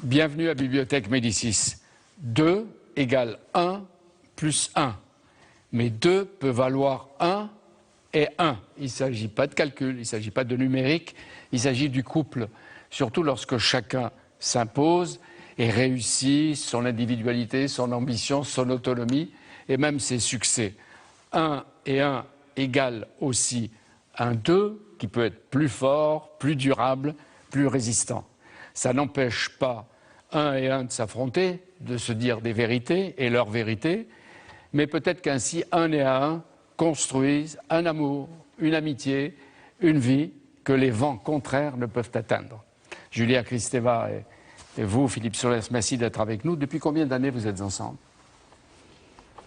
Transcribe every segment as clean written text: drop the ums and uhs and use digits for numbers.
Bienvenue à Bibliothèque Médicis. 2 égale 1 plus 1. Mais 2 peut valoir 1 et 1. Il ne s'agit pas de calcul, il ne s'agit pas de numérique, il s'agit du couple. Surtout lorsque chacun s'impose et réussit son individualité, son ambition, son autonomie et même ses succès. 1 et 1 égale aussi un 2 qui peut être plus fort, plus durable, plus résistant. Ça n'empêche pas 1 et 1 de s'affronter, de se dire des vérités et leurs vérités, mais peut-être qu'ainsi 1 et 1 construisent un amour, une amitié, une vie que les vents contraires ne peuvent atteindre. Julia Kristeva et vous, Philippe Solers, merci d'être avec nous. Depuis combien d'années vous êtes ensemble?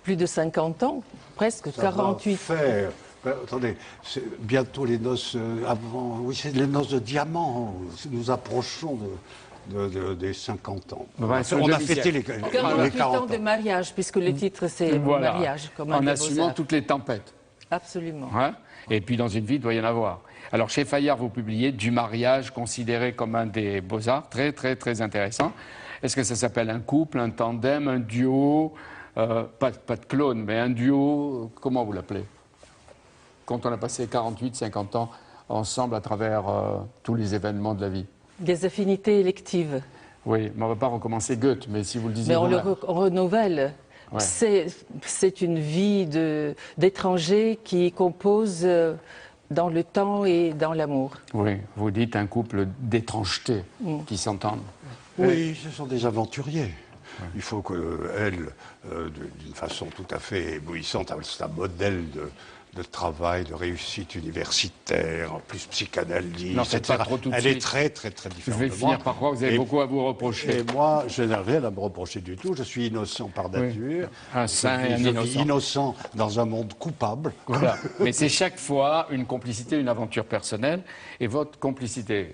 Plus de 50 ans, presque Ça 48. va faire. Attendez, c'est bientôt les noces avant. Oui, c'est les noces de diamant. Nous approchons des 50 ans. On a fêté les 48 ans de mariage, puisque le titre c'est voilà. mariage. Comme en assumant toutes les tempêtes. Absolument. Hein? Et puis dans une vie, il doit y en avoir. Alors chez Fayard, vous publiez Du mariage, considéré comme un des beaux-arts, très très très intéressant. Est-ce que ça s'appelle un couple, un tandem, un duo, pas de clone, mais un duo, comment vous l'appelez? Quand on a passé 48, 50 ans ensemble à travers tous les événements de la vie. Des affinités électives. Oui, mais on ne va pas recommencer Goethe, mais si vous le disiez... Mais on renouvelle. Ouais. C'est une vie d'étranger qui compose dans le temps et dans l'amour. Oui, vous dites un couple d'étrangeté qui s'entendent. Oui, ce sont des aventuriers. Ouais. Il faut qu'elle, d'une façon tout à fait éblouissante, c'est un modèle de travail, de réussite universitaire, en plus psychanalyste, etc. Elle est très, très, très différente. Je vais finir par croire que vous avez beaucoup à vous reprocher. Et moi, je n'ai rien à me reprocher du tout. Je suis innocent par nature. Oui. Un saint et un innocent. Innocent dans un monde coupable. Voilà. Mais c'est chaque fois une complicité, une aventure personnelle. Et votre complicité,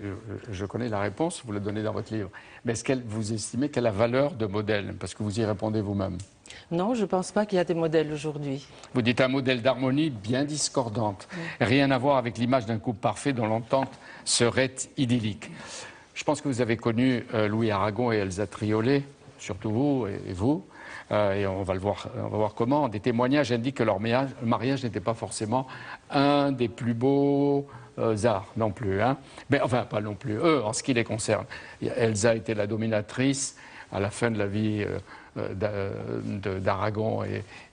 je connais la réponse, vous la donnez dans votre livre. Mais est-ce que vous estimez qu'elle a valeur de modèle? Parce que vous y répondez vous-même. Non, je ne pense pas qu'il y a des modèles aujourd'hui. Vous dites un modèle d'harmonie bien discordante. Rien à voir avec l'image d'un couple parfait dont l'entente serait idyllique. Je pense que vous avez connu Louis Aragon et Elsa Triolet, surtout vous et vous. Et on va voir comment. Des témoignages indiquent que leur mariage n'était pas forcément un des plus beaux arts non plus. Hein. Mais enfin, pas non plus eux, en ce qui les concerne. Elsa était la dominatrice à la fin de la vie d'Aragon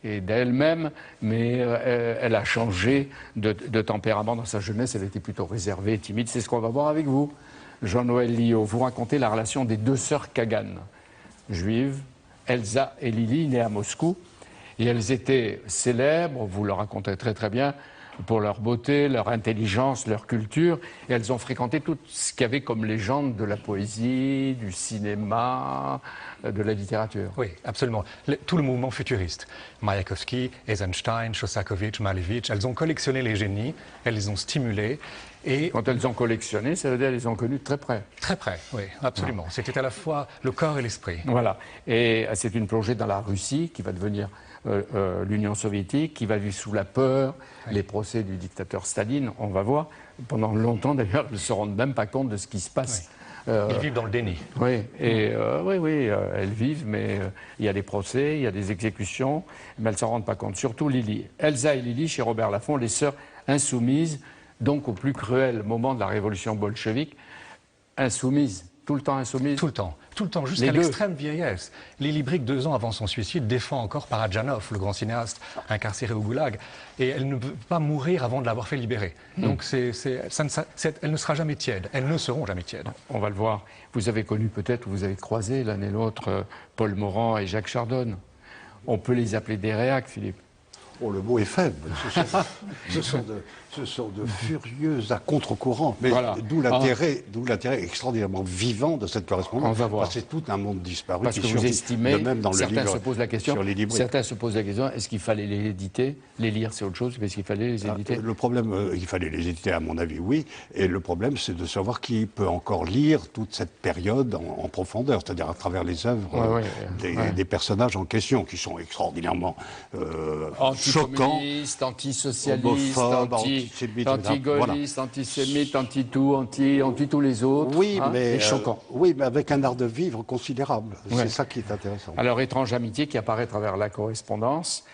et d'elle-même, mais elle a changé de tempérament dans sa jeunesse. Elle était plutôt réservée, timide. C'est ce qu'on va voir avec vous, Jean-Noël Liot. Vous racontez la relation des deux sœurs Kagan, juives, Elsa et Lili, nées à Moscou. Et elles étaient célèbres, vous le racontez très très bien, pour leur beauté, leur intelligence, leur culture. Et elles ont fréquenté tout ce qu'il y avait comme légende de la poésie, du cinéma, de la littérature. Oui, absolument. Tout le mouvement futuriste. Mayakovsky, Eisenstein, Shostakovich, Malevich, elles ont collectionné les génies, elles les ont stimulés. Et quand elles ont collectionné, ça veut dire qu'elles les ont connus de très près. Très près, oui, absolument. Ah. C'était à la fois le corps et l'esprit. Voilà. Et c'est une plongée dans la Russie qui va devenir l'Union soviétique, qui va vivre sous la peur, les procès du dictateur Staline, on va voir. Pendant longtemps, d'ailleurs, elles ne se rendent même pas compte de ce qui se passe. Ils vivent dans le déni. Oui, et elles vivent, mais il y a des procès, il y a des exécutions, mais elles ne s'en rendent pas compte. Surtout Lili. Elsa et Lili, chez Robert Laffont, les sœurs insoumises, donc au plus cruel moment de la révolution bolchevique, insoumises, tout le temps insoumises. Tout le temps, jusqu'à l'extrême vieillesse. Lili Brick, 2 ans avant son suicide, défend encore Parajanov, le grand cinéaste incarcéré au goulag, et elle ne peut pas mourir avant de l'avoir fait libérer. Donc elle ne sera jamais tiède, elles ne seront jamais tièdes. On va le voir. Vous avez connu peut-être, vous avez croisé l'un et l'autre Paul Morand et Jacques Chardon. On peut les appeler des réacs, Philippe. Oh, le mot est faible. Ce sont Ce sont de furieuses à contre-courant. Mais Voilà. d'où l'intérêt extraordinairement vivant de cette correspondance. On va voir. Parce que c'est tout un monde disparu. Parce qui que vous surgit estimez, de même dans le certains livre se posent la question, sur les librairies. certains se posent la question, est-ce qu'il fallait les éditer? Les lire, c'est autre chose, mais est-ce qu'il fallait les éditer? Le problème, il fallait les éditer, à mon avis, oui. Et le problème, c'est de savoir qui peut encore lire toute cette période en profondeur, c'est-à-dire à travers les œuvres des personnages en question, qui sont extraordinairement choquants. Anticommunistes, antisocialistes, Homophobes, antisémites, anti-gaullistes, antisémites, anti-tout, anti tous les autres. Oui, mais et choquants. oui, mais avec un art de vivre considérable. Ouais. C'est ça qui est intéressant. Alors, étrange amitié qui apparaît à travers la correspondance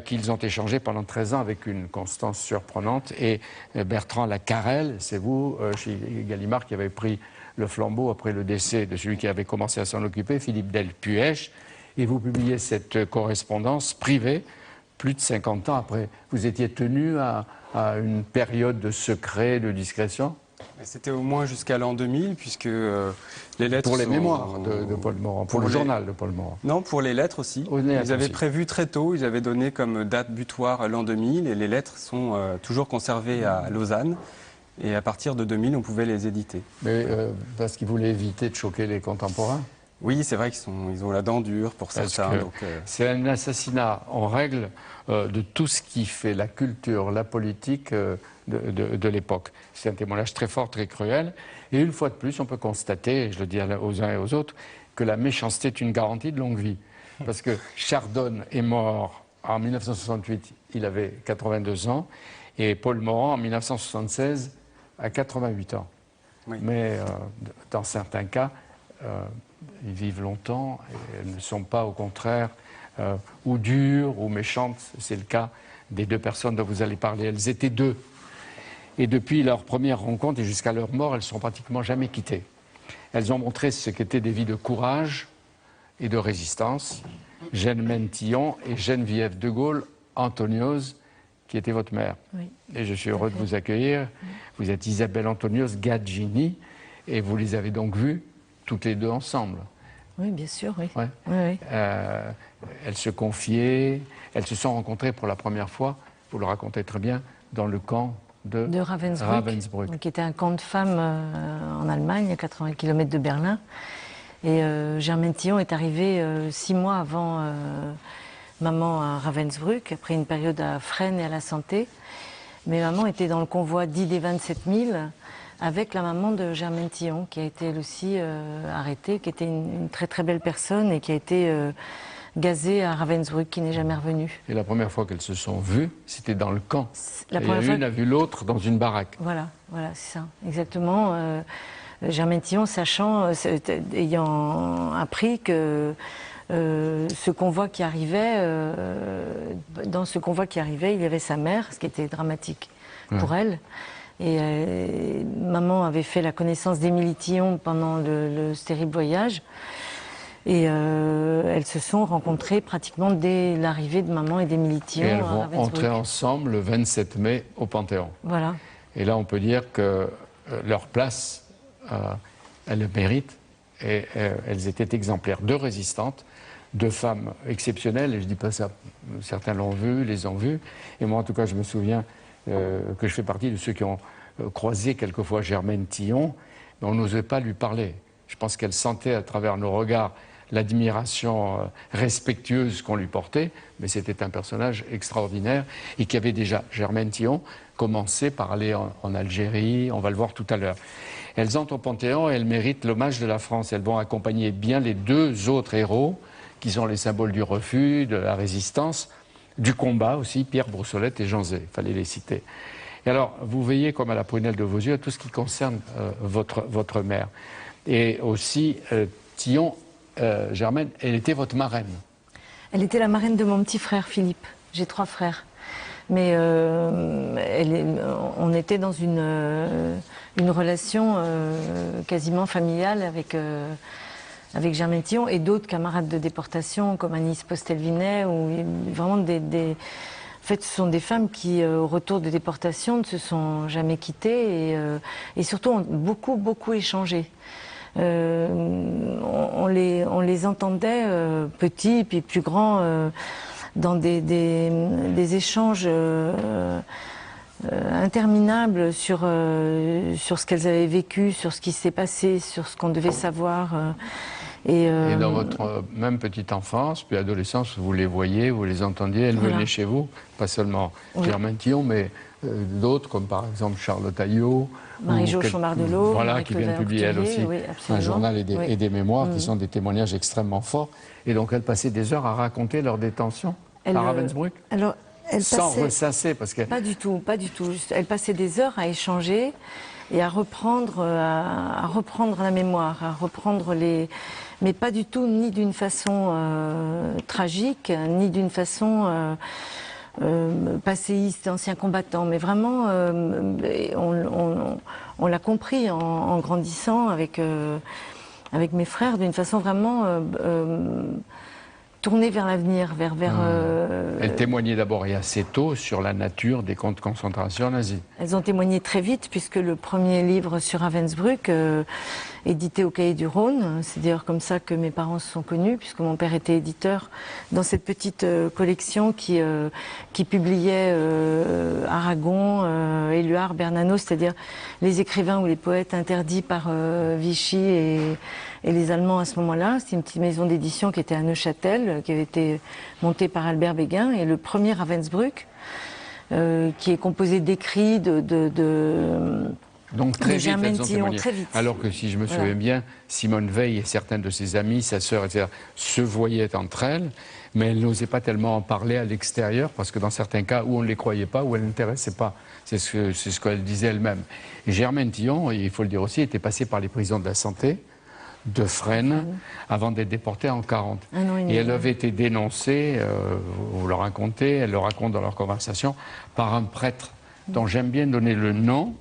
qu'ils ont échangée pendant 13 ans avec une constance surprenante. Et Bertrand Lacarelle, c'est vous, chez Gallimard, qui avez pris le flambeau après le décès de celui qui avait commencé à s'en occuper, Philippe Delpuech. Et vous publiez cette correspondance privée plus de 50 ans après. Vous étiez tenu à une période de secret, de discrétion? C'était au moins jusqu'à l'an 2000, puisque les lettres Pour les sont... mémoires de Paul Morand, pour le journal de Paul Morand. Non, pour les lettres aussi. Ils avaient prévu très tôt, ils avaient donné comme date butoir l'an 2000, et les lettres sont toujours conservées à Lausanne. Et à partir de 2000, on pouvait les éditer. Mais parce qu'ils voulaient éviter de choquer les contemporains? Oui, c'est vrai qu'ils ont la dent dure pour certains. C'est un assassinat en règle de tout ce qui fait la culture, la politique de l'époque. C'est un témoignage très fort, très cruel. Et une fois de plus, on peut constater, et je le dis aux uns et aux autres, que la méchanceté est une garantie de longue vie. Parce que Chardon est mort en 1968, il avait 82 ans, et Paul Morand en 1976 à 88 ans. Oui. Mais dans certains cas, ils vivent longtemps et elles ne sont pas au contraire ou dures ou méchantes. C'est le cas des deux personnes dont vous allez parler. Elles étaient deux. Et depuis leur première rencontre et jusqu'à leur mort, elles ne sont pratiquement jamais quittées. Elles ont montré ce qu'étaient des vies de courage et de résistance. Germaine Tillon et Geneviève de Gaulle Antonios, qui était votre mère. Oui. Et je suis heureux de vous accueillir. Vous êtes Isabelle Antonios Gaggini et vous les avez donc vues toutes les deux ensemble. Oui, bien sûr, oui. Ouais. Oui. Elles se confiaient, elles se sont rencontrées pour la première fois, vous le racontez très bien, dans le camp de Ravensbrück, qui était un camp de femmes en Allemagne, à 80 km de Berlin. Et Germaine Tillon est arrivée 6 mois avant maman à Ravensbrück, après une période à Fresnes et à la Santé. Mais maman était dans le convoi dit des 27 000 avec la maman de Germaine Tillon, qui a été elle aussi arrêtée, qui était une très très belle personne et qui a été gazée à Ravensbrück, qui n'est jamais revenue. Et la première fois qu'elles se sont vues, c'était dans le camp. L'une a vu l'autre dans une baraque. Voilà, c'est ça, exactement. Germaine Tillon, ayant appris que ce convoi qui arrivait, dans ce convoi qui arrivait, il y avait sa mère, ce qui était dramatique pour elle. Et maman avait fait la connaissance d'Émilie Tillon pendant ce terrible voyage. Et elles se sont rencontrées pratiquement dès l'arrivée de maman et d'Émilie Tillon. Et elles vont entrer ensemble le 27 mai au Panthéon. Voilà. Et là, on peut dire que leur place, elles le méritent. Et elles étaient exemplaires, deux résistantes, deux femmes exceptionnelles. Et je ne dis pas ça, certains l'ont vu, les ont vues. Et moi, en tout cas, je me souviens que je fais partie de ceux qui ont croisé quelquefois Germaine Tillon, mais on n'osait pas lui parler. Je pense qu'elle sentait à travers nos regards l'admiration respectueuse qu'on lui portait, mais c'était un personnage extraordinaire et qui avait déjà, Germaine Tillon, commencé par aller en Algérie, on va le voir tout à l'heure. Elles entrent au Panthéon et elles méritent l'hommage de la France. Elles vont accompagner bien les deux autres héros, qui sont les symboles du refus, de la résistance, du combat aussi, Pierre Brossolette et Jean Zay, il fallait les citer. Et alors, vous veillez comme à la prunelle de vos yeux à tout ce qui concerne votre mère. Et aussi, Tillon, Germaine, elle était votre marraine. Elle était la marraine de mon petit frère Philippe. J'ai 3 frères. Mais on était dans une relation quasiment familiale avec Germaine Tillon et d'autres camarades de déportation comme Agnès Postel-Vinet, ou vraiment En fait, ce sont des femmes qui, au retour de déportation, ne se sont jamais quittées et surtout ont beaucoup échangé. On les entendait petits puis plus grands dans des échanges interminable sur ce qu'elles avaient vécu, sur ce qui s'est passé, sur ce qu'on devait savoir. Et dans votre même petite enfance, puis adolescence, vous les voyez, vous les entendiez, elles venaient chez vous, pas seulement Germaine Tillon, mais d'autres, comme par exemple Charlotte Ayot, Marie-Jo Chomard-Delot, voilà, qui vient de publier elle aussi un journal et des mémoires qui sont des témoignages extrêmement forts. Et donc elle passait des heures à raconter leur détention à Ravensbrück. Alors, sans ressasser, parce que... Pas du tout, pas du tout. Elle passait des heures à échanger et à reprendre la mémoire, à reprendre les... Mais pas du tout, ni d'une façon tragique, ni d'une façon passéiste, ancien combattant. Mais vraiment, on l'a compris en grandissant avec mes frères, d'une façon vraiment... tournée vers l'avenir, vers... Elles témoignaient d'abord et assez tôt sur la nature des camps de concentration nazis. Elles ont témoigné très vite, puisque le premier livre sur Ravensbrück, édité au Cahier du Rhône, c'est d'ailleurs comme ça que mes parents se sont connus, puisque mon père était éditeur dans cette petite collection qui publiait Aragon, Éluard, Bernanos, c'est-à-dire les écrivains ou les poètes interdits par Vichy et les Allemands à ce moment-là. C'est une petite maison d'édition qui était à Neuchâtel, qui avait été montée par Albert Béguin. Et le premier Ravensbrück, qui est composé d'écrits, donc très vite, elles ont témoigné. Très vite. Alors que si je me souviens bien, Simone Veil et certaines de ses amies, sa sœur, etc., se voyaient entre elles, mais elles n'osaient pas tellement en parler à l'extérieur, parce que dans certains cas, où on ne les croyait pas, où elles n'intéressaient pas. C'est ce qu'elle disait elle-même. Et Germaine Tillon, il faut le dire aussi, était passée par les prisons de la Santé, de Fresnes, avant d'être déportée en 40. Et elle avait été dénoncée, vous le racontez, elle le raconte dans leur conversation, par un prêtre dont j'aime bien donner le nom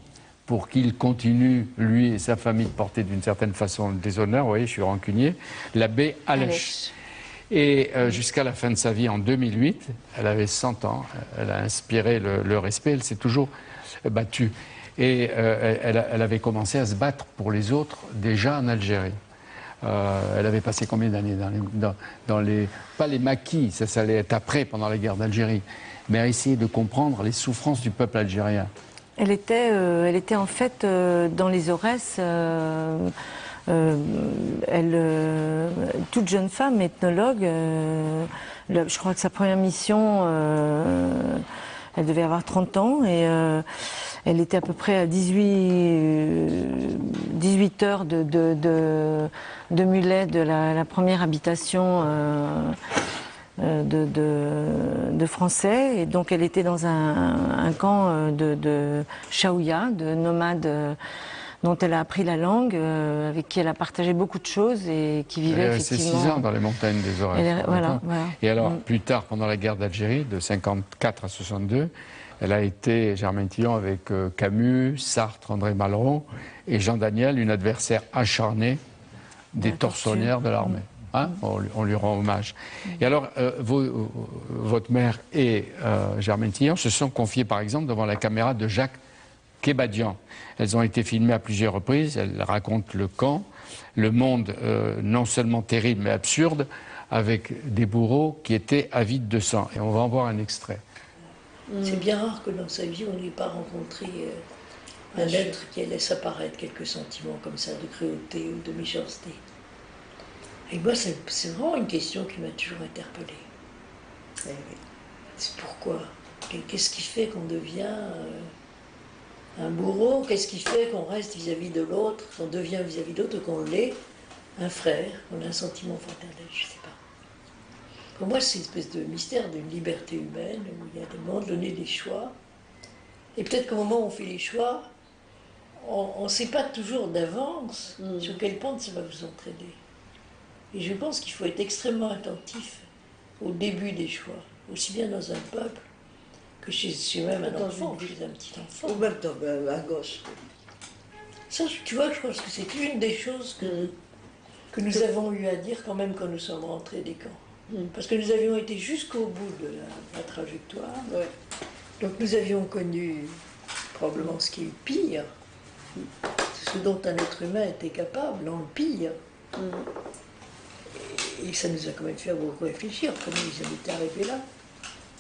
pour qu'il continue, lui et sa famille, de porter d'une certaine façon le déshonneur. Vous voyez, je suis rancunier, l'abbé Alech. Et jusqu'à la fin de sa vie, en 2008, elle avait 100 ans, elle a inspiré le respect, elle s'est toujours battue. Et elle avait commencé à se battre pour les autres déjà en Algérie. Elle avait passé combien d'années dans les... Pas les maquis, ça allait être après, pendant la guerre d'Algérie, mais à essayer de comprendre les souffrances du peuple algérien. Elle était en fait dans les Aurès, toute jeune femme, ethnologue. Je crois que sa première mission, elle devait avoir 30 ans et elle était à peu près à 18 heures de mulet de la première habitation de Français. Et donc elle était dans un camp de Chaouia, de nomades dont elle a appris la langue, avec qui elle a partagé beaucoup de choses et qui vivait effectivement... Elle a 6 ans dans les montagnes des Aurès. Voilà. Et alors, plus tard, pendant la guerre d'Algérie, de 54 à 62, elle a été, Germaine Tillon, avec Camus, Sartre, André Malraux et Jean Daniel, une adversaire acharnée des tortionnaires de l'armée. Hein, on lui rend hommage. Et alors, votre mère et Germaine Tillon se sont confiées, par exemple, devant la caméra de Jacques Kébadian. Elles ont été filmées à plusieurs reprises. Elles racontent le camp, le monde non seulement terrible, mais absurde, avec des bourreaux qui étaient avides de sang. Et on va en voir un extrait. C'est bien rare que dans sa vie, on n'ait pas rencontré un être qui laisse apparaître quelques sentiments comme ça, de cruauté ou de méchanceté. Et moi, c'est vraiment une question qui m'a toujours interpellée. C'est pourquoi? Qu'est-ce qui fait qu'on devient un bourreau? Qu'est-ce qui fait qu'on reste vis-à-vis de l'autre, qu'on devient vis-à-vis de l'autre, qu'on l'est un frère, qu'on a un sentiment fraternel, je ne sais pas. Pour moi, c'est une espèce de mystère d'une liberté humaine, où il y a des moments donné des choix. Et peut-être qu'au moment où on fait les choix, on ne sait pas toujours d'avance sur quelle pente ça va vous entraîner. Et je pense qu'il faut être extrêmement attentif au début des choix, aussi bien dans un peuple que chez même un enfant, chez un petit enfant. Ou même à gauche. Ça, tu vois, je pense que c'est une des choses que nous avons eu à dire quand même quand nous sommes rentrés des camps. Parce que nous avions été jusqu'au bout de la trajectoire. Ouais. Donc nous avions connu probablement ce qui est pire, ce dont un être humain était capable, dans le pire. Et ça nous a quand même fait beaucoup réfléchir, comment ils en étaient arrivés là.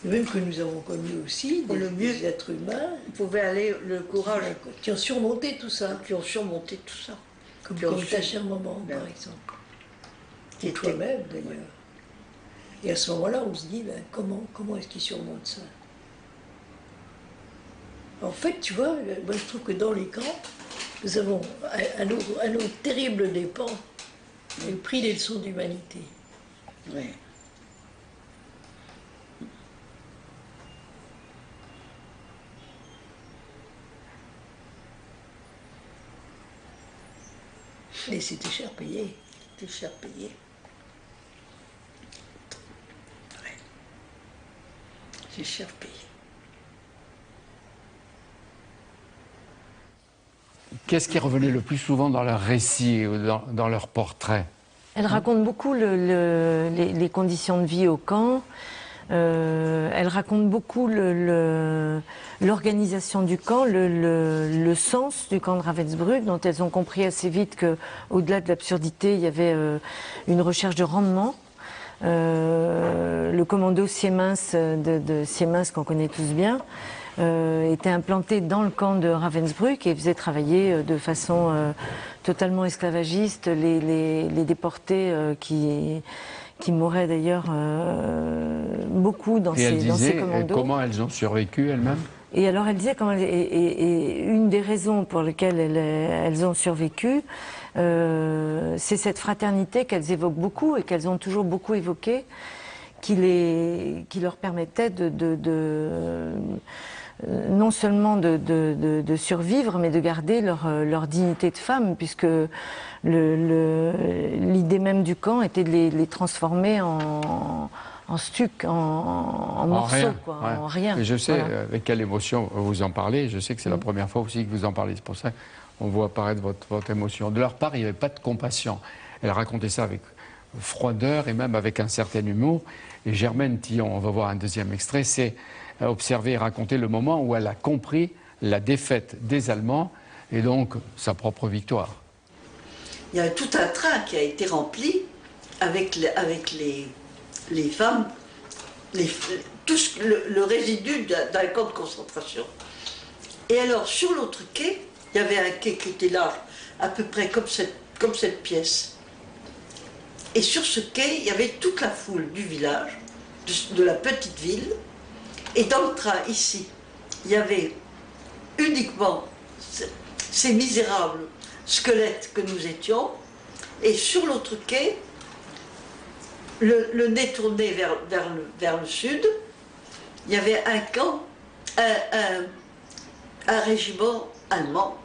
et même que nous avons connu aussi, des êtres humains, pouvait aller le courage, qui ont surmonté tout ça. qui ont surmonté tout ça. Comme ta chère maman, par exemple. Et toi-même, d'ailleurs. Et à ce moment-là, on se dit, ben, comment est-ce qu'ils surmontent ça? En fait, tu vois, moi, je trouve que dans les camps, nous avons, à nos terribles dépens, pris des leçons d'humanité. Oui. Et c'était cher payé. C'était cher payé. Ouais. C'est cher payé. Qu'est-ce qui revenait le plus souvent dans leurs récits ou dans leurs portraits? Elle raconte beaucoup les conditions de vie au camp. Elle raconte beaucoup l'organisation du camp, le sens du camp de Ravensbrück, dont elles ont compris assez vite qu'au-delà de l'absurdité, il y avait une recherche de rendement. Le commando Siemens de Siemens, qu'on connaît tous bien, était implanté dans le camp de Ravensbrück et faisait travailler de façon totalement esclavagiste les déportés qui mouraient d'ailleurs beaucoup dans ces commandos. Comment elles ont survécu elles-mêmes? Et alors elle disait, et une des raisons pour lesquelles elles ont survécu, c'est cette fraternité qu'elles évoquent beaucoup et qu'elles ont toujours beaucoup évoquée, qui leur permettait non seulement de survivre, mais de garder leur dignité de femme, puisque l'idée même du camp était de les transformer en stuc, en morceaux, en rien. Et je sais avec quelle émotion vous en parlez, je sais que c'est la première fois aussi que vous en parlez, c'est pour ça qu'on voit apparaître votre émotion. De leur part, il n'y avait pas de compassion. Elle racontait ça avec froideur et même avec un certain humour. Et Germaine Tillon, on va voir un deuxième extrait, c'est observer et raconter le moment où elle a compris la défaite des Allemands et donc sa propre victoire. Il y a tout un train qui a été rempli avec les femmes, tout le résidu d'un camp de concentration. Et alors, sur l'autre quai, il y avait un quai qui était large, à peu près comme cette pièce. Et sur ce quai, il y avait toute la foule du village, de la petite ville. Et dans le train, ici, il y avait uniquement ces misérables squelettes que nous étions. Et sur l'autre quai, le nez tourné vers le sud, il y avait un camp, un régiment allemand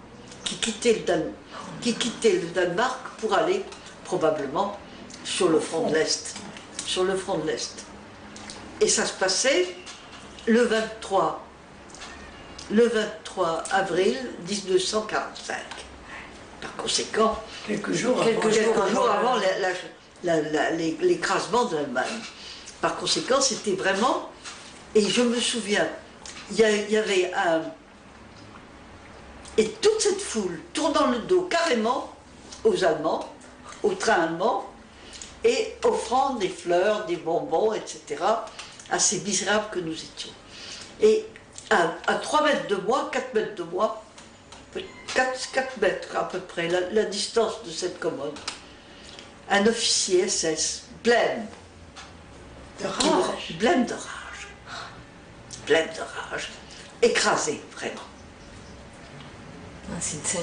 qui quittait le Danemark pour aller probablement sur le front de l'Est. Sur le front de l'Est. Et ça se passait le 23 avril 1945. Par conséquent, quelques jours avant l'écrasement de l'Allemagne. Par conséquent, c'était vraiment... Et je me souviens, il y avait un... Et toute cette foule tournant le dos carrément aux Allemands, au train allemand, et offrant des fleurs, des bonbons, etc., à ces misérables que nous étions. Et à 3 mètres de moi, 4 mètres de moi, 4 mètres à peu près, la distance de cette commode, un officier SS, blême de rage, écrasé, vraiment.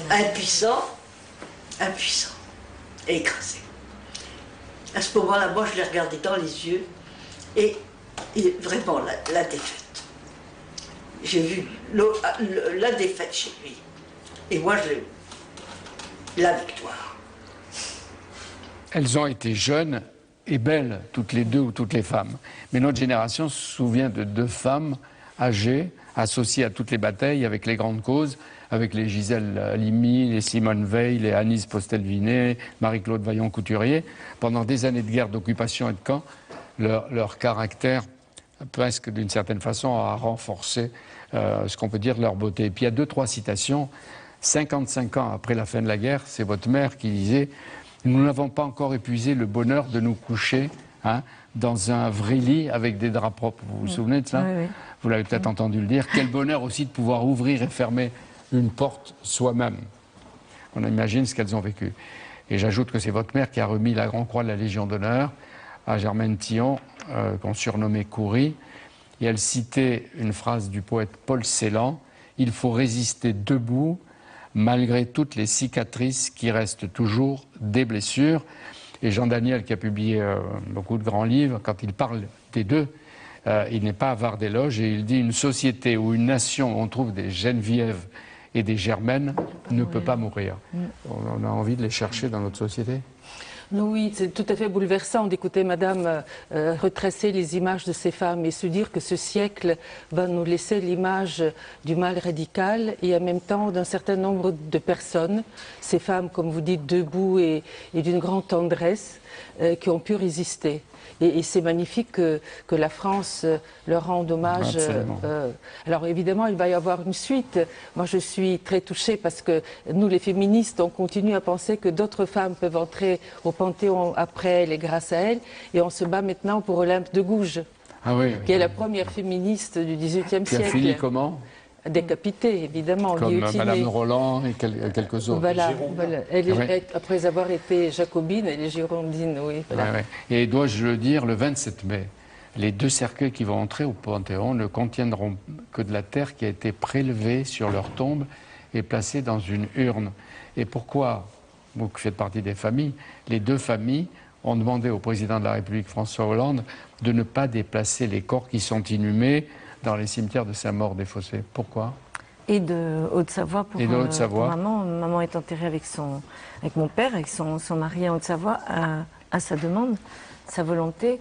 Impuissant, et écrasé. À ce moment-là, moi, je l'ai regardé dans les yeux, et vraiment, la défaite. J'ai vu la défaite chez lui. Et moi, je l'ai eu. La victoire. Elles ont été jeunes et belles, toutes les deux ou toutes les femmes. Mais notre génération se souvient de 2 femmes âgées, associées à toutes les batailles, avec les grandes causes, avec les Gisèle Halimi, les Simone Veil, les Agnès Postel-Vinet, Marie-Claude Vaillant-Couturier. Pendant des années de guerre, d'occupation et de camp, leur caractère, presque d'une certaine façon, a renforcé ce qu'on peut dire de leur beauté. Et puis il y a 2-3 citations. 55 ans après la fin de la guerre, c'est votre mère qui disait « Nous n'avons pas encore épuisé le bonheur de nous coucher hein, dans un vrai lit avec des draps propres. Vous vous souvenez de ça? Oui. Vous l'avez peut-être entendu le dire. Quel bonheur aussi de pouvoir ouvrir et fermer une porte soi-même. On imagine ce qu'elles ont vécu. Et j'ajoute que c'est votre mère qui a remis la Grand Croix de la Légion d'honneur à Germaine Tillon, qu'on surnommait Coury. Et elle citait une phrase du poète Paul Celan: « Il faut résister debout malgré toutes les cicatrices qui restent toujours des blessures ». Et Jean Daniel, qui a publié beaucoup de grands livres, quand il parle des deux, il n'est pas avare d'éloges et il dit: une société ou une nation où on trouve des Geneviève et des Germaines ne peut pas mourir. On a envie de les chercher dans notre société. Oui, c'est tout à fait bouleversant d'écouter Madame retracer les images de ces femmes et se dire que ce siècle va nous laisser l'image du mal radical et en même temps d'un certain nombre de personnes, ces femmes, comme vous dites, debout et d'une grande tendresse, qui ont pu résister. Et c'est magnifique que la France leur rende hommage. Alors évidemment, il va y avoir une suite. Moi, je suis très touchée parce que nous, les féministes, on continue à penser que d'autres femmes peuvent entrer au Panthéon après elle et grâce à elle. Et on se bat maintenant pour Olympe de Gouges, qui est la première féministe du XVIIIe siècle. Qui a fini comment? Décapitée, évidemment, comme guillotinée. Madame Roland et quelques autres. Voilà. Après avoir été jacobine, elle est girondine, oui. Voilà. Et dois-je le dire, le 27 mai, les 2 cercueils qui vont entrer au Panthéon ne contiendront que de la terre qui a été prélevée sur leur tombe et placée dans une urne. Et pourquoi, vous qui faites partie des familles, les 2 familles ont demandé au président de la République, François Hollande, de ne pas déplacer les corps qui sont inhumés dans les cimetières de Saint-Maur-des-Fossés. Pourquoi? Et de Haute-Savoie pour maman. Maman est enterrée avec mon père, avec son mari en Haute-Savoie, à sa demande, sa volonté.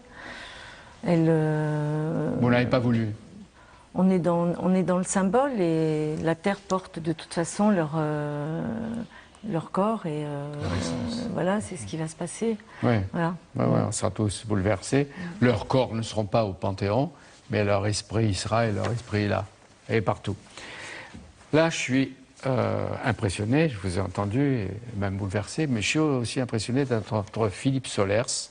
Vous n'avez pas voulu? On est dans le symbole et la terre porte de toute façon leur corps et voilà, c'est ce qui va se passer. Oui, voilà. On sera tous bouleversés. Leurs corps ne seront pas au Panthéon, mais leur esprit y sera et leur esprit est là, et partout. Là, je suis impressionné, je vous ai entendu, et même bouleversé, mais je suis aussi impressionné d'entendre Philippe Solers,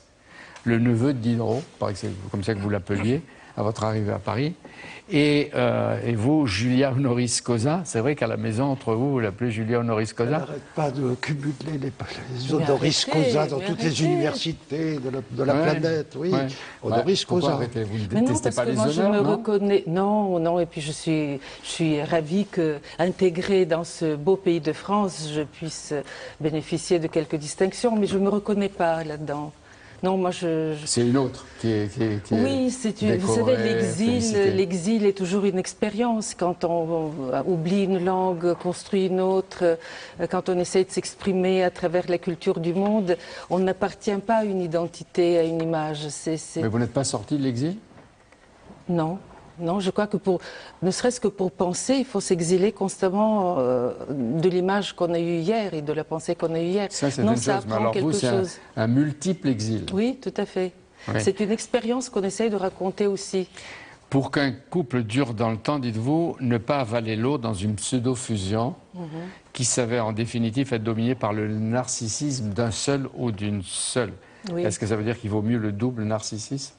le neveu de Diderot, c'est comme ça que vous l'appeliez, à votre arrivée à Paris, et vous, Julia Honoris Causa. C'est vrai qu'à la maison, entre vous, vous l'appelez Julia Honoris Causa. On n'arrête pas de cumuler les Honoris Causa dans toutes les universités de la planète. Oui, Honoris Causa. Vous ne détestez pas les honneurs, je me reconnais. Non, et puis je suis ravie qu'intégrée dans ce beau pays de France, je puisse bénéficier de quelques distinctions, mais je ne me reconnais pas là-dedans. Non, moi C'est une autre qui est oui, vous savez, l'exil est toujours une expérience. Quand on oublie une langue, construit une autre, quand on essaie de s'exprimer à travers la culture du monde, on n'appartient pas à une identité, à une image. Mais vous n'êtes pas sorti de l'exil? Non. Non, je crois que ne serait-ce que pour penser, il faut s'exiler constamment de l'image qu'on a eue hier et de la pensée qu'on a eue hier. Ça, c'est une chose. Mais alors vous, c'est un multiple exil. Oui, tout à fait. Oui. C'est une expérience qu'on essaye de raconter aussi. Pour qu'un couple dure dans le temps, dites-vous, ne pas avaler l'eau dans une pseudo-fusion qui s'avère en définitive être dominée par le narcissisme d'un seul ou d'une seule. Oui. Est-ce que ça veut dire qu'il vaut mieux le double narcissisme?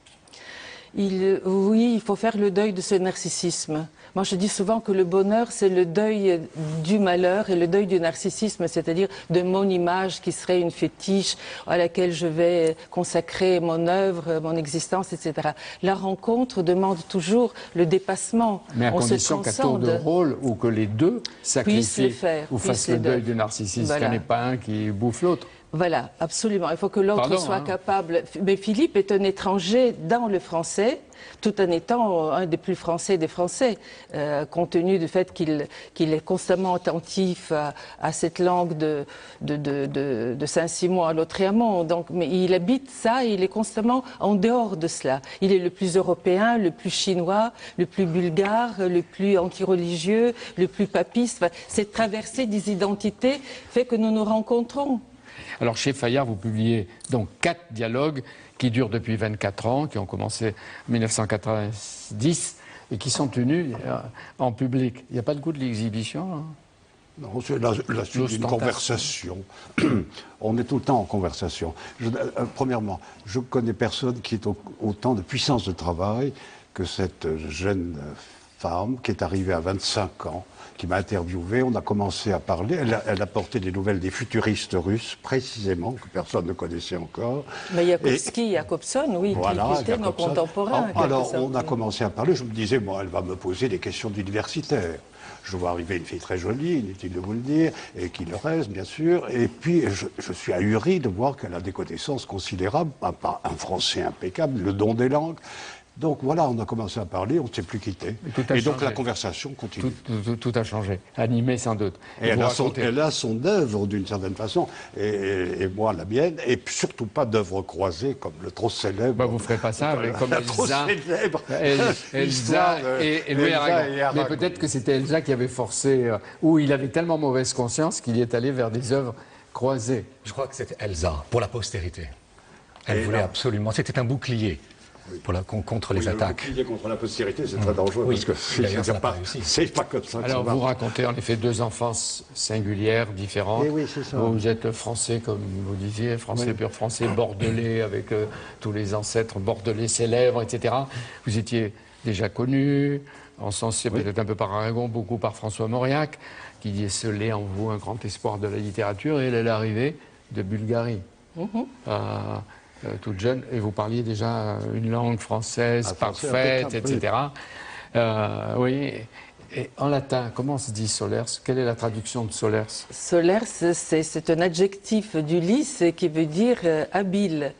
Oui, il faut faire le deuil de ce narcissisme. Moi, je dis souvent que le bonheur, c'est le deuil du malheur et le deuil du narcissisme, c'est-à-dire de mon image qui serait une fétiche à laquelle je vais consacrer mon œuvre, mon existence, etc. La rencontre demande toujours le dépassement. Mais à condition qu'à tour de rôle ou que les deux sacrifient ou fassent le deuil du narcissisme, qu'il n'y en ait pas un qui bouffe l'autre. Voilà, absolument. Il faut que l'autre soit capable. Mais Philippe est un étranger dans le français, tout en étant un des plus français des Français, compte tenu du fait qu'il est constamment attentif à cette langue de Saint-Simon à Lautréamont. Donc, mais il habite ça et il est constamment en dehors de cela. Il est le plus européen, le plus chinois, le plus bulgare, le plus anti-religieux, le plus papiste. Enfin, cette traversée des identités fait que nous nous rencontrons. Alors chez Fayard, vous publiez donc 4 dialogues qui durent depuis 24 ans, qui ont commencé en 1990 et qui sont tenus en public. Il n'y a pas le goût de l'exhibition, hein? Non, c'est la suite d'une conversation. On est tout le temps en conversation. Premièrement, je connais personne qui ait autant de puissance de travail que cette jeune femme qui est arrivée à 25 ans, qui m'a interviewé. On a commencé à parler. Elle apportait des nouvelles des futuristes russes, précisément, que personne ne connaissait encore. Mais Yakovsky, Jacobson, oui, voilà, qui étaient nos contemporains. Alors, on a commencé à parler. Je me disais, bon, elle va me poser des questions d'universitaire. Je vois arriver une fille très jolie, inutile de vous le dire, et qui le reste, bien sûr. Et puis, je suis ahuri de voir qu'elle a des connaissances considérables, pas un français impeccable, le don des langues. Donc voilà, on a commencé à parler, on ne s'est plus quitté. Et donc la conversation continue. Tout a changé, animé sans doute. Et elle a son œuvre d'une certaine façon, et moi la mienne, et surtout pas d'œuvre croisée comme le trop célèbre. Bah, vous ne ferez pas ça, mais comme Elsa, Elsa et Louis Aragon. Mais peut-être que c'était Elsa qui avait forcé, ou il avait tellement mauvaise conscience qu'il y est allé vers des œuvres croisées. Je crois que c'était Elsa, pour la postérité. Elle voulait absolument, c'était un bouclier. Oui. Contre les attaques. Le bouclier contre la postérité, c'est très dangereux, parce que c'est pas comme ça. Alors vous racontez en effet deux enfances singulières, différentes. Oui, c'est ça. Vous êtes français, comme vous disiez, français pur français, bordelais, avec tous les ancêtres bordelais célèbres, etc. Vous étiez déjà connu, encensé peut-être un peu par Aragon, beaucoup par François Mauriac, qui décelait en vous un grand espoir de la littérature, et elle est arrivée de Bulgarie. Toute jeune, et vous parliez déjà une langue française parfaite, etc. Oui. Et en latin, comment se dit solers? Quelle est la traduction de solers? Solers, c'est un adjectif d'Ulysse qui veut dire habile,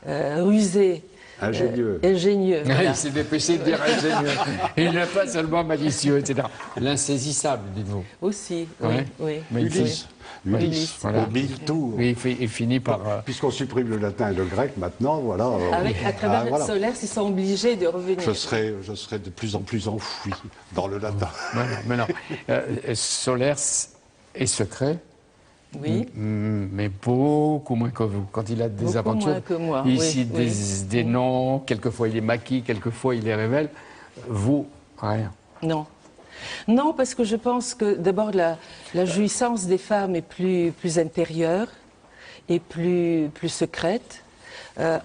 rusé. Ingénieux. Ingénieux. Voilà. Il s'est dépêché de dire ingénieux. Il n'est pas seulement malicieux, etc. L'insaisissable, dites-vous. Aussi, oui. Ulysse, voilà. Au mille tours. Oui, il finit par... Puisqu'on supprime le latin et le grec, maintenant, voilà... À travers Solers, ils sont obligés de revenir. Je serai de plus en plus enfoui dans le latin. Mais non. Solers est secret. Oui. Mais beaucoup moins que vous. Quand il a des aventures, moins que moi. Il cite des noms, quelquefois il les maquille, quelquefois il les révèle. Vous, rien. Non. Non, parce que je pense que d'abord la jouissance des femmes est plus intérieure et plus secrète.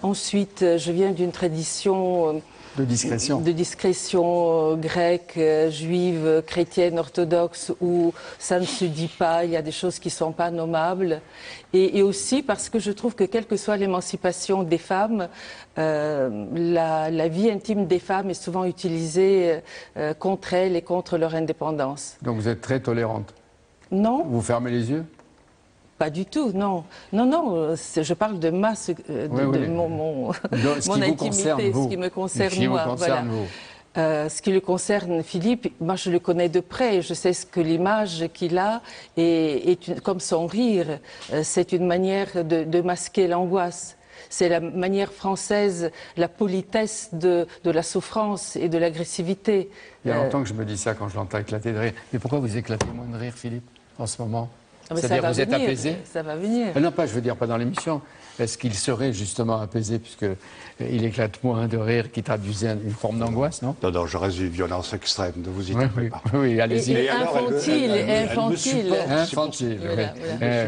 Ensuite, je viens d'une tradition... De discrétion. De discrétion grecque, juive, chrétienne, orthodoxe, où ça ne se dit pas, il y a des choses qui ne sont pas nommables. Et aussi parce que je trouve que quelle que soit l'émancipation des femmes, la vie intime des femmes est souvent utilisée contre elles et contre leur indépendance. Donc vous êtes très tolérante? Non. Vous fermez les yeux? Pas du tout, non. Non, je parle de mon intimité, ce qui me concerne moi. Ce qui le concerne, Philippe, moi je le connais de près. Je sais ce que l'image qu'il a est comme son rire. C'est une manière de masquer l'angoisse. C'est la manière française, la politesse de la souffrance et de l'agressivité. Il y a longtemps que je me dis ça quand je l'entends éclater de rire. Mais pourquoi vous éclatez moins de rire, Philippe, en ce moment? C'est-à-dire vous êtes apaisé? Ça va venir. Non, pas, je veux dire, pas dans l'émission. Est-ce qu'il serait justement apaisé, puisqu'il éclate moins de rire qui traduisait une forme d'angoisse, non? Non, je reste une violence extrême, ne vous y trompez pas. Oui, allez-y. Et infantile.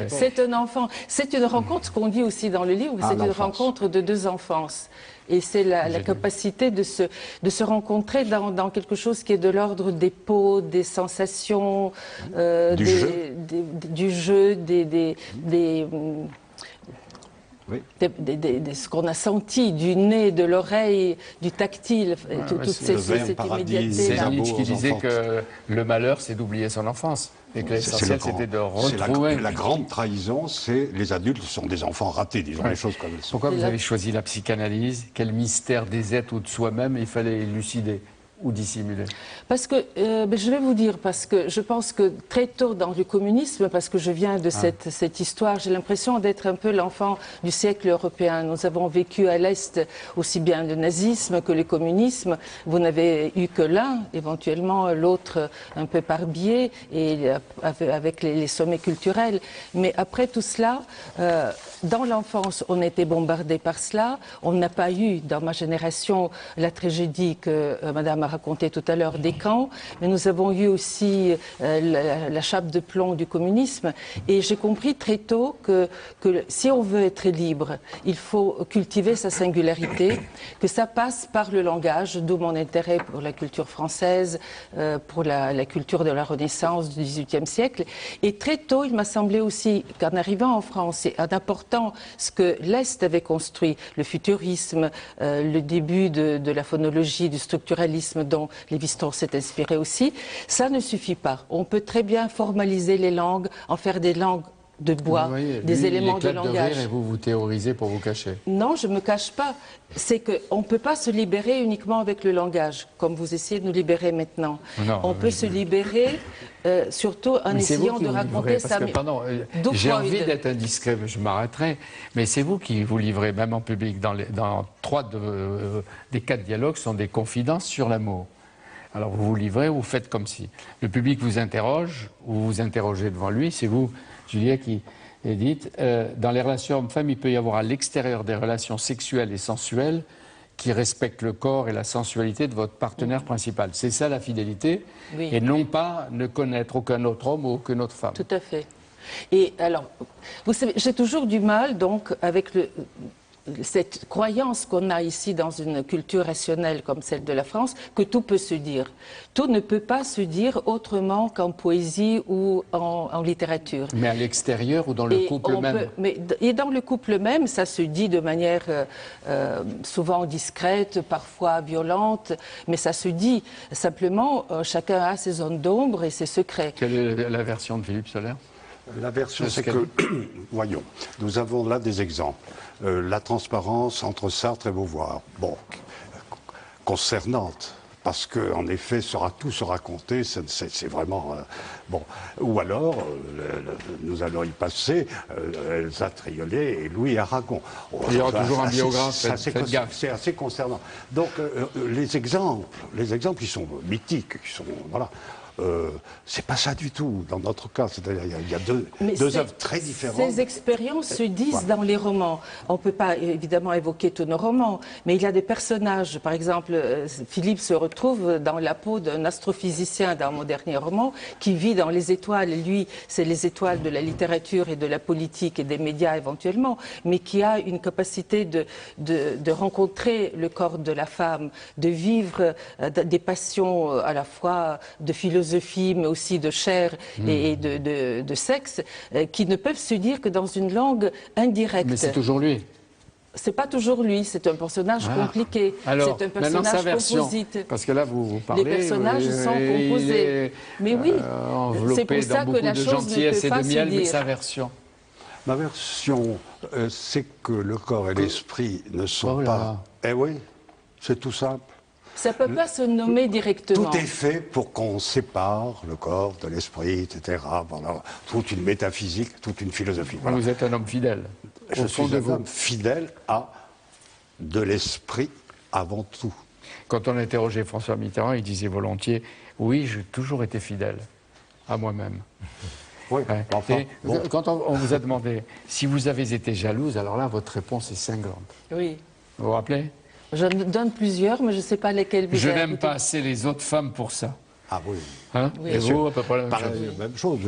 C'est un enfant. C'est une rencontre, ce qu'on dit aussi dans le livre, c'est une rencontre de deux enfances. Et c'est la capacité de se rencontrer dans quelque chose qui est de l'ordre des peaux, des sensations, du jeu, ce qu'on a senti, du nez, de l'oreille, du tactile, toute cette immédiateté. C'est Nietzsche qui disait que le malheur, c'est d'oublier son enfance. Et que l'essentiel, c'était de retrouver... La grande trahison, c'est les adultes sont des enfants ratés, disons les choses comme elles sont. Pourquoi vous avez choisi la psychanalyse? Quel mystère des êtres ou de soi-même il fallait élucider ou dissimuler? Parce que, je vais vous dire, parce que je pense que très tôt dans le communisme, parce que je viens de cette histoire, j'ai l'impression d'être un peu l'enfant du siècle européen. Nous avons vécu à l'Est aussi bien le nazisme que le communisme. Vous n'avez eu que l'un, éventuellement l'autre un peu par biais, et avec les sommets culturels. Mais après tout cela, dans l'enfance, on était bombardé par cela. On n'a pas eu, dans ma génération, la tragédie que Madame raconté tout à l'heure des camps, mais nous avons eu aussi la chape de plomb du communisme. Et j'ai compris très tôt que si on veut être libre, il faut cultiver sa singularité, que ça passe par le langage, d'où mon intérêt pour la culture française, pour la culture de la Renaissance du XVIIIe siècle. Et très tôt, il m'a semblé aussi qu'en arrivant en France et en apportant ce que l'Est avait construit, le futurisme, le début de la phonologie, du structuralisme dont Lévi-Strauss s'est inspiré aussi, ça ne suffit pas. On peut très bien formaliser les langues, en faire des langues de bois, des éléments de langage. De rire et vous théorisez pour vous cacher. Non, je ne me cache pas. C'est qu'on ne peut pas se libérer uniquement avec le langage, comme vous essayez de nous libérer maintenant. Non, on peut se libérer surtout en essayant de raconter ça. Pardon, j'ai envie d'être indiscret, je m'arrêterai, mais c'est vous qui vous livrez, même en public, dans 3 des 4 dialogues sont des confidences sur l'amour. Alors vous vous livrez, vous faites comme si. Le public vous interroge, ou vous vous interrogez devant lui, c'est vous, Julia, qui dites dans les relations hommes-femmes, il peut y avoir à l'extérieur des relations sexuelles et sensuelles qui respectent le corps et la sensualité de votre partenaire principal. C'est ça la fidélité, et non pas ne connaître aucun autre homme ou aucune autre femme. Tout à fait. Et alors, vous savez, j'ai toujours du mal donc avec cette croyance qu'on a ici dans une culture rationnelle comme celle de la France, que tout peut se dire. Tout ne peut pas se dire autrement qu'en poésie ou en littérature. Mais à l'extérieur ou dans le couple même Et dans le couple même, ça se dit de manière souvent discrète, parfois violente, mais ça se dit. Simplement, chacun a ses zones d'ombre et ses secrets. Quelle est la version de Philippe Soler ? La version, c'est que, voyons, nous avons là des exemples. La transparence entre Sartre et Beauvoir, bon, concernante, parce qu'en effet, tout sera compté, c'est vraiment... bon. Ou alors, nous allons y passer, Elsa Triolet et Louis Aragon. Il y aura toujours un biographe, c'est assez concernant. Donc, les exemples, ils sont mythiques, ils sont... Voilà. C'est pas ça du tout dans notre cas, c'est-à-dire il y a deux œuvres très différentes. Ces expériences se disent dans les romans. On ne peut pas évidemment évoquer tous nos romans, mais il y a des personnages. Par exemple, Philippe se retrouve dans la peau d'un astrophysicien dans mon dernier roman qui vit dans les étoiles. Lui, c'est les étoiles de la littérature et de la politique et des médias éventuellement, mais qui a une capacité de rencontrer le corps de la femme, de vivre des passions à la fois de philosophie, mais aussi de chair et de sexe, qui ne peuvent se dire que dans une langue indirecte. Mais c'est toujours lui. C'est pas toujours lui, c'est un personnage compliqué. Alors, c'est un personnage composite. Parce que là, vous parlez... Les personnages sont composés. Mais oui, c'est pour ça que la chose ne peut pas se dire. Mais sa version. Ma version, c'est que le corps et l'esprit ne sont pas... Eh oui, c'est tout simple. Ça ne peut pas se nommer directement. Tout est fait pour qu'on sépare le corps de l'esprit, etc. Voilà. Toute une métaphysique, toute une philosophie. Voilà. Vous êtes un homme fidèle. Je suis un homme fidèle à de l'esprit avant tout. Quand on interrogeait François Mitterrand, il disait volontiers « Oui, j'ai toujours été fidèle à moi-même ». Oui, enfin, bon. Quand on vous a demandé si vous avez été jalouse, alors là, votre réponse est cinglante. Oui. Vous vous rappelez ? Je donne plusieurs, mais je ne sais pas lesquelles vous Je n'aime pas assez les autres femmes pour ça. Ah oui. Hein? Oui. Et vous, à peu près la même chose.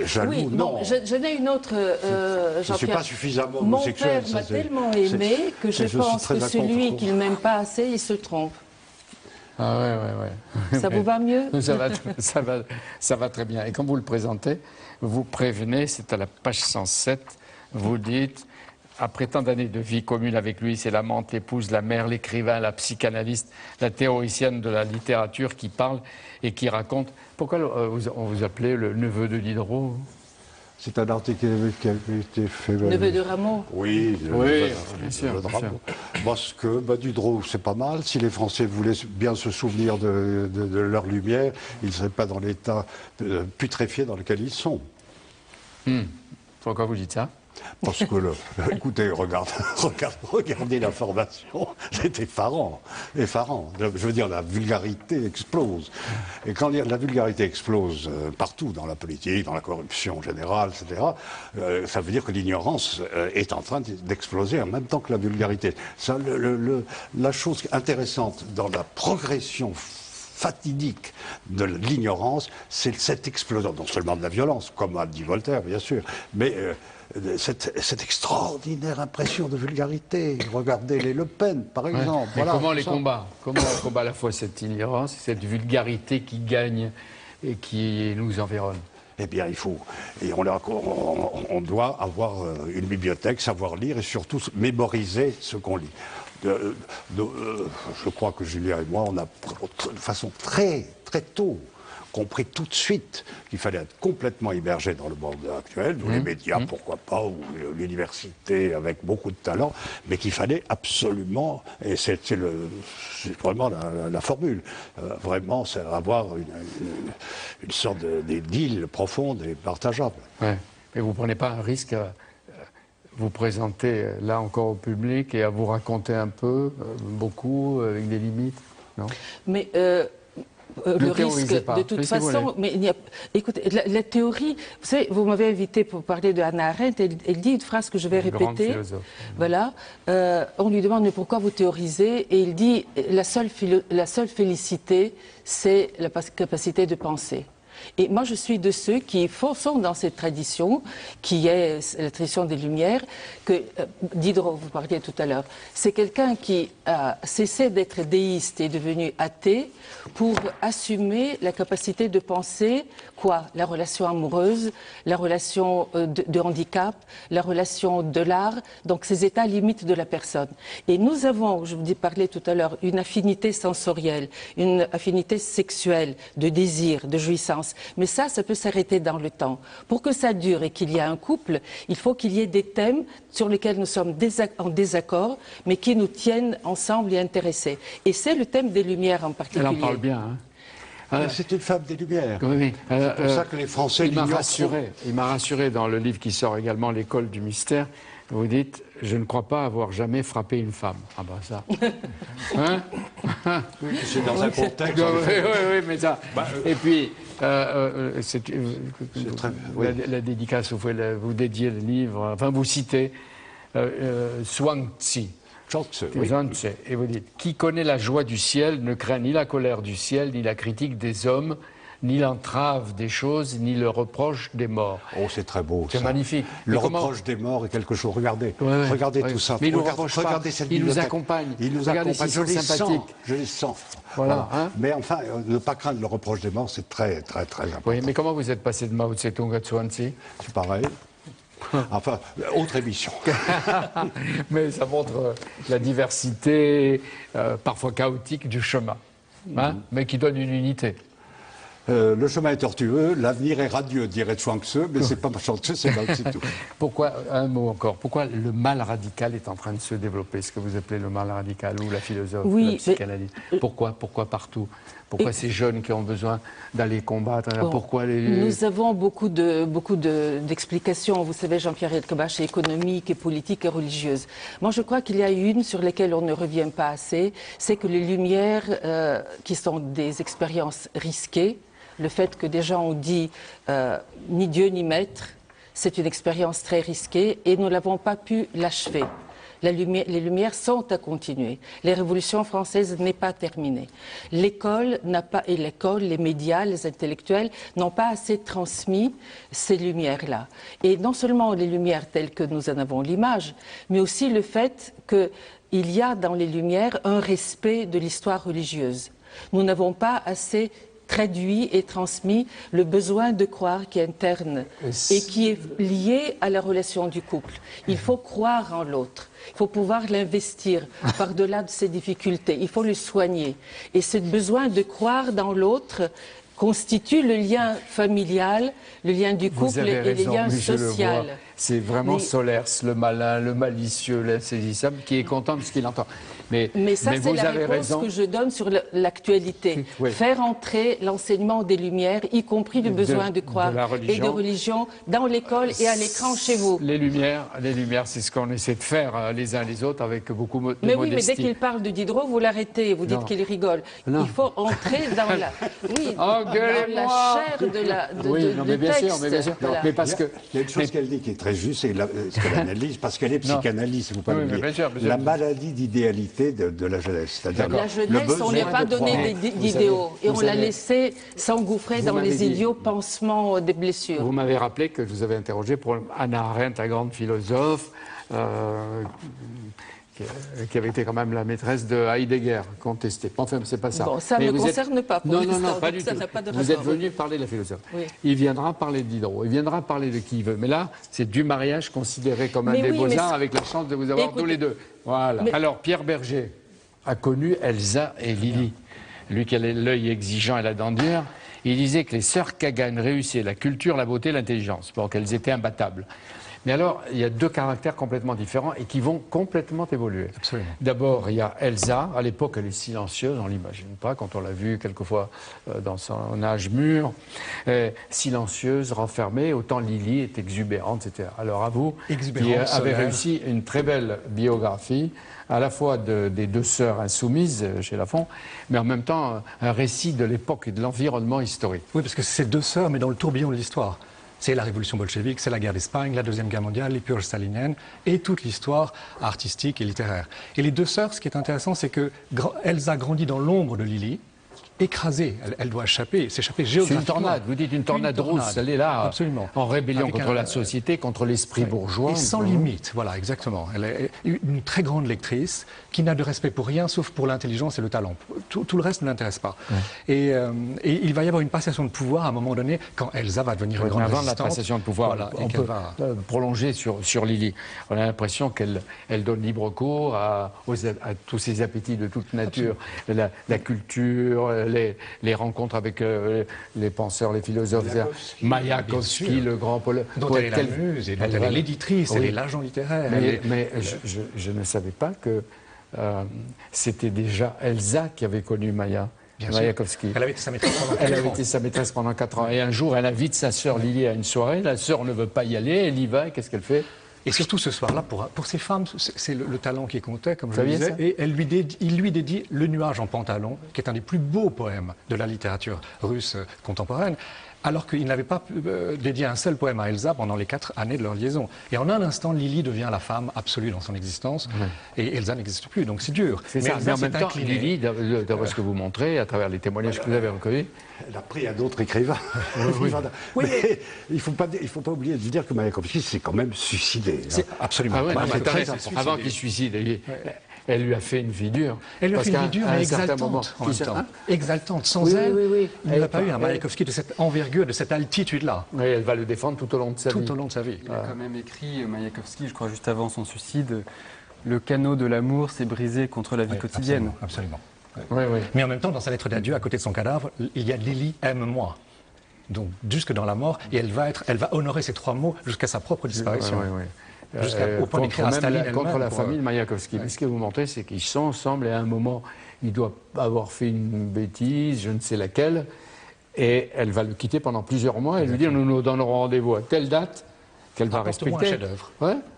Jaloux, oui, non. Je n'ai une autre, je ne suis pas suffisamment Mon homosexuel. père m'a tellement aimé que je pense que celui qui ne m'aime pas assez, il se trompe. Ah ouais. Ça vous va mieux? Ça va très bien. Et quand vous le présentez, vous prévenez, c'est à la page 107, vous dites... Après tant d'années de vie commune avec lui, c'est l'amante, l'épouse, la mère, l'écrivain, la psychanalyste, la théoricienne de la littérature qui parle et qui raconte. Pourquoi on vous appelait le neveu de Diderot? C'est un article qui avait été fait... Neveu de Rameau? Oui, bien sûr. Parce que Diderot, c'est pas mal. Si les Français voulaient bien se souvenir de leur lumière, ils ne seraient pas dans l'état putréfié dans lequel ils sont. Pourquoi vous dites ça? Parce que, écoutez, regardez l'information, c'est effarant. Je veux dire, la vulgarité explose. Et quand la vulgarité explose partout, dans la politique, dans la corruption générale, etc., ça veut dire que l'ignorance est en train d'exploser en même temps que la vulgarité. Ça, la chose intéressante dans la progression fatidique de l'ignorance, c'est cette explosion, non seulement de la violence, comme a dit Voltaire, bien sûr, mais cette extraordinaire impression de vulgarité. Regardez les Le Pen, par exemple. Mais voilà, comment les combat? Comment on combat à la fois cette ignorance et cette vulgarité qui gagne et qui nous environne? Eh bien, il faut. Et on doit avoir une bibliothèque, savoir lire et surtout mémoriser ce qu'on lit. Je crois que Julien et moi, on a de façon très tôt compris tout de suite qu'il fallait être complètement immergé dans le monde actuel, dans les médias, pourquoi pas, ou l'université avec beaucoup de talent, mais qu'il fallait absolument, et c'est vraiment la formule, vraiment, c'est avoir une sorte d'idylle profonde et partageable. Ouais. Mais vous ne prenez pas un risque à vous présenter là encore au public et à vous raconter un peu, beaucoup, avec des limites, non? Mais le risque, de toute façon, mais écoutez, la théorie, vous savez, vous m'avez invité pour parler de Hannah Arendt, elle dit une phrase que je vais répéter. Voilà, on lui demande mais pourquoi vous théorisez, et il dit la seule félicité, c'est la capacité de penser. Et moi, je suis de ceux qui sont dans cette tradition, qui est la tradition des Lumières, que Diderot, vous parliez tout à l'heure. C'est quelqu'un qui a cessé d'être déiste et devenu athée pour assumer la capacité de penser, quoi? La relation amoureuse, la relation de handicap, la relation de l'art, donc ces états limites de la personne. Et nous avons, je vous parlais tout à l'heure, une affinité sensorielle, une affinité sexuelle, de désir, de jouissance. Mais ça peut s'arrêter dans le temps. Pour que ça dure et qu'il y ait un couple, il faut qu'il y ait des thèmes sur lesquels nous sommes en désaccord, mais qui nous tiennent ensemble et intéressés. Et c'est le thème des Lumières en particulier. Elle en parle bien, hein. C'est une femme des Lumières. Oui. C'est pour ça que les Français l'ignorent. Il m'a rassuré dans le livre qui sort également, L'école du mystère. Vous dites, je ne crois pas avoir jamais frappé une femme. Ah ben ça. Hein? C'est dans un contexte. Oui, mais ça. Et puis, la dédicace, vous dédiez le livre, enfin vous citez Zhuangzi. Et vous dites, qui connaît la joie du ciel ne craint ni la colère du ciel, ni la critique des hommes, ni l'entrave des choses, ni le reproche des morts. Oh, c'est très beau. C'est magnifique. Le reproche des morts est quelque chose. Regardez, regardez tout ça. Mais regardez cette bibliothèque. Nous accompagne. Il nous accompagne. Je les sens. Voilà. Hein? Mais enfin, ne pas craindre le reproche des morts, c'est très important. Oui, mais comment vous êtes passé de Mao Tse-tung à Zhuangzi? C'est pareil. Enfin, autre émission. Mais ça montre la diversité, parfois chaotique, du chemin, hein, mais qui donne une unité. Le chemin est tortueux, l'avenir est radieux, dirait Zhuangzi, mais c'est pas Zhuangzi, c'est Mao Tse-tung. Pourquoi, un mot encore, pourquoi le mal radical est en train de se développer, ce que vous appelez le mal radical, ou la philosophie, la psychanalyse? Pourquoi partout? Pourquoi ces jeunes qui ont besoin d'aller combattre? Pourquoi Nous avons beaucoup d'explications. Vous savez, Jean-Pierre Elkabbach est économique et politique et religieuse. Moi, je crois qu'il y a une sur laquelle on ne revient pas assez, c'est que les Lumières, qui sont des expériences risquées, le fait que des gens ont dit ni Dieu ni maître, c'est une expérience très risquée et nous n'avons pas pu l'achever. Les Lumières sont à continuer. Les révolutions françaises n'est pas terminée. L'école n'a pas, et l'école, les médias, les intellectuels n'ont pas assez transmis ces Lumières-là. Et non seulement les Lumières telles que nous en avons l'image, mais aussi le fait qu'il y a dans les Lumières un respect de l'histoire religieuse. Nous n'avons pas assez traduit et transmis le besoin de croire qui est interne et qui est lié à la relation du couple. Il faut croire en l'autre. Il faut pouvoir l'investir par-delà de ses difficultés. Il faut le soigner. Et ce besoin de croire dans l'autre constitue le lien familial, le lien du couple et les liens sociaux. C'est vraiment Solers, le malin, le malicieux, l'insaisissable, qui est content de ce qu'il entend. Mais ça, c'est la réponse que je donne sur l'actualité. Oui. Faire entrer l'enseignement des Lumières, y compris le besoin de croire et de religion, dans l'école et à l'écran chez vous. Les Lumières, c'est ce qu'on essaie de faire les uns les autres avec beaucoup de modestie. Mais oui, mais dès qu'il parle de Diderot, vous l'arrêtez, vous dites qu'il rigole. Non. Il faut entrer dans la, dans la chair de bien texte. sûr, mais bien sûr. Voilà. Mais parce que il y a une chose qu'elle dit qui est très juste, c'est ce qu'elle analyse, parce qu'elle est psychanalyste, vous pouvez l'oublier. La maladie d'idéalité de la jeunesse. La jeunesse, on n'a pas donné d'idéaux et on l'a laissé s'engouffrer dans les idiots pansements des blessures. Vous m'avez rappelé que je vous avais interrogé pour Hannah Arendt, la grande philosophe, qui avait été quand même la maîtresse de Heidegger, contestée. Enfin, c'est pas ça. Bon, ça ne me concerne pas pour l'instant. Non, pas du tout. Vous êtes venu parler de la philosophe. Oui. Il viendra parler de Diderot, il viendra parler de qui il veut. Mais là, c'est du mariage considéré comme un des beaux-arts avec la chance de vous avoir tous les deux. Voilà. Alors, Pierre Berger a connu Elsa et Lily. Lui qui a l'œil exigeant et la dent dure, il disait que les sœurs Kagan réussissaient la culture, la beauté, l'intelligence, pour qu'elles étaient imbattables. Mais alors, il y a deux caractères complètement différents et qui vont complètement évoluer. Absolument. D'abord, il y a Elsa. À l'époque, elle est silencieuse, on ne l'imagine pas, quand on l'a vue quelquefois dans son âge mûr. Silencieuse, renfermée, autant Lily est exubérante, etc. Alors à vous, qui avez réussi une très belle biographie, à la fois des deux sœurs insoumises chez Lafon, mais en même temps un récit de l'époque et de l'environnement historique. Oui, parce que c'est ces deux sœurs, mais dans le tourbillon de l'histoire. C'est la révolution bolchevique, c'est la guerre d'Espagne, la Deuxième Guerre mondiale, les purges staliniennes et toute l'histoire artistique et littéraire. Et les deux sœurs, ce qui est intéressant, c'est que Elsa grandit dans l'ombre de Lily, écrasée, elle doit s'échapper géographiquement. C'est une tornade, vous dites une tornade rousse, elle est là, absolument, en rébellion contre la société, contre l'esprit bourgeois. Et sans limite, voilà, exactement. Elle est une très grande lectrice, qui n'a de respect pour rien, sauf pour l'intelligence et le talent. Tout le reste ne l'intéresse pas. Et il va y avoir une passation de pouvoir à un moment donné, quand Elsa va devenir une grande avant résistante. La passation de pouvoir, voilà, on peut prolonger sur Lily. On a l'impression qu'elle donne libre cours à tous ses appétits de toute nature, la culture, les rencontres avec les penseurs, les philosophes, Mayakovsky, le grand poète. Dont elle est la muse, elle est l'éditrice, elle est l'agent littéraire. Mais je ne savais pas que c'était déjà Elsa qui avait connu Mayakovsky. Elle avait été sa maîtresse pendant 4 ans. Elle avait été sa maîtresse pendant 4 ans. Et un jour, elle invite sa sœur Lily à une soirée. La sœur ne veut pas y aller, elle y va, et qu'est-ce qu'elle fait ? Et surtout ce soir-là, pour ces femmes, c'est le talent qui comptait, comme je le disais. Et il lui dédie Le nuage en pantalon, qui est un des plus beaux poèmes de la littérature russe contemporaine, alors qu'il n'avait pas dédié un seul poème à Elsa pendant les 4 années de leur liaison. Et en un instant, Lily devient la femme absolue dans son existence, et Elsa n'existe plus, donc c'est dur. Mais en même temps, Lily, d'après ce que vous montrez, à travers les témoignages que vous avez recueillis, elle a pris un autre écrivain. Oui. Mais il ne faut pas oublier de dire que Mayakovsky s'est quand même suicidé. Absolument. Avant qu'il se suicide, elle lui a fait une vie dure. Elle lui a fait une vie dure, mais exaltante en même temps. Exaltante. Sans elle, il n'y a pas eu un Mayakovsky de cette envergure, de cette altitude-là. Oui, elle va le défendre tout au long de sa vie. Tout au long de sa vie. Il a quand même écrit, Mayakovsky, je crois juste avant son suicide, le canot de l'amour s'est brisé contre la vie quotidienne. Absolument. Oui. Mais en même temps, dans sa lettre d'adieu, à côté de son cadavre, il y a Lily, aime-moi. Donc, jusque dans la mort, et elle va honorer ces 3 mots jusqu'à sa propre disparition. Au point d'écrire à Staline contre la famille de Mayakovsky. Mais ce que vous montrez, c'est qu'ils sont ensemble et à un moment, il doit avoir fait une bêtise, je ne sais laquelle, et elle va le quitter pendant plusieurs mois et lui dire nous nous donnerons rendez-vous à telle date qu'elle va respecter. Un chef-d'œuvre.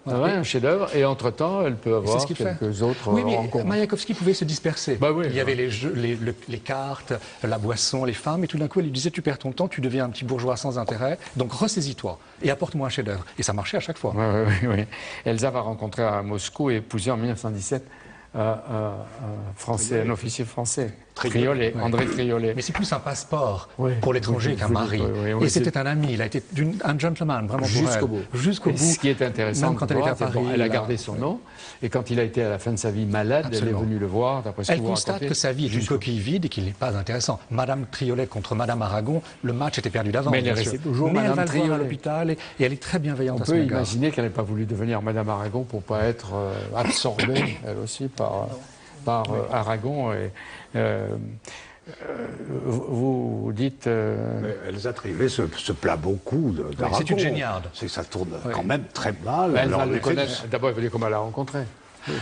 Un chef-d'œuvre. Et entre-temps, elle peut avoir quelques autres rencontres. Mayakovsky pouvait se disperser. Il y avait les jeux, les cartes, la boisson, les femmes, et tout d'un coup, elle lui disait tu perds ton temps, tu deviens un petit bourgeois sans intérêt, donc ressaisis-toi et apporte-moi un chef-d'œuvre. Et ça marchait à chaque fois. Oui. Elsa va rencontrer à Moscou et épouser en 1917 un officier français, André Triolet. Mais c'est plus un passeport pour l'étranger qu'un mari. Et c'était un ami, il a été un gentleman, vraiment jusqu'au bout. Ce qui est intéressant, quand elle était à Paris, elle a gardé son nom, et quand il a été à la fin de sa vie malade, elle est venue le voir. Elle constate que sa vie est une coquille vide et qu'il n'est pas intéressant. Madame Triolet contre Madame Aragon, le match était perdu d'avance. Mais elle est restée toujours Madame Triolet à l'hôpital, et elle est très bienveillante à son égard. On peut imaginer qu'elle n'ait pas voulu devenir Madame Aragon pour ne pas être absorbée, elle aussi, par Aragon. Vous dites... Elsa Triolet se plaint beaucoup d'Aragon. C'est une géniarde. Ça tourne quand même très mal. Elle va le connaître. D'abord, elle veut dire comment elle l'a rencontré.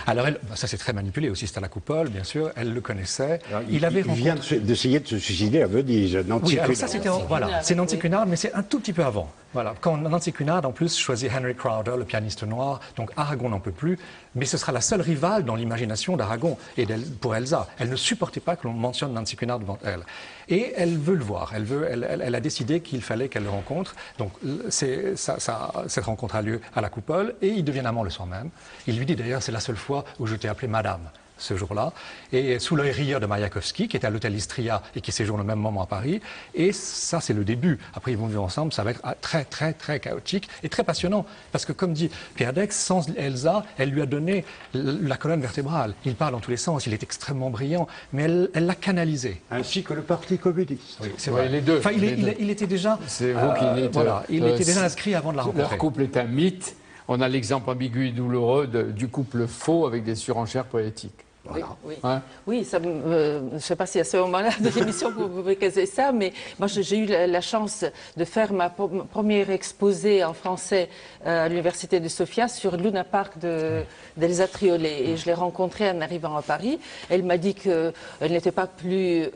Alors, ça c'est très manipulé aussi, c'était à la coupole, bien sûr, elle le connaissait. Alors, il vient d'essayer de se suicider à Venise, Nancy oui, alors Cunard. ça c'était voilà, c'est Nancy Cunard, mais c'est un tout petit peu avant. Voilà, quand Nancy Cunard en plus choisit Henry Crowder, le pianiste noir, donc Aragon n'en peut plus, mais ce sera la seule rivale dans l'imagination d'Aragon et pour Elsa. Elle ne supportait pas que l'on mentionne Nancy Cunard devant elle. Et elle veut le voir, elle a décidé qu'il fallait qu'elle le rencontre. Donc cette rencontre a lieu à la coupole et ils deviennent amants le soir même. Il lui dit d'ailleurs, c'est la seule fois où je t'ai appelé madame. Ce jour-là, et sous l'œil rieur de Mayakovsky, qui est à l'hôtel Istria et qui séjourne au même moment à Paris. Et ça, c'est le début. Après, ils vont vivre ensemble, ça va être très, très, très chaotique et très passionnant. Parce que, comme dit Pierre Dex, sans Elsa, elle lui a donné la colonne vertébrale. Il parle dans tous les sens, il est extrêmement brillant, mais elle l'a canalisé. Ainsi que le Parti communiste. Oui, c'est vrai. Les deux. Enfin, il était déjà... C'est vous qui l'êtes. Voilà, il était déjà inscrit avant de la rencontrer. Leur couple est un mythe. On a l'exemple ambigu et douloureux du couple faux avec des surenchères poétiques. Voilà. Oui, hein? Oui, ça, je ne sais pas si à ce moment-là de l'émission vous pouvez caser ça, mais moi j'ai eu la chance de faire ma première exposé en français à l'université de Sofia sur Luna Park d'Elsa Triolet. Et je l'ai rencontrée en arrivant à Paris. Elle m'a dit qu'elle n'était pas plus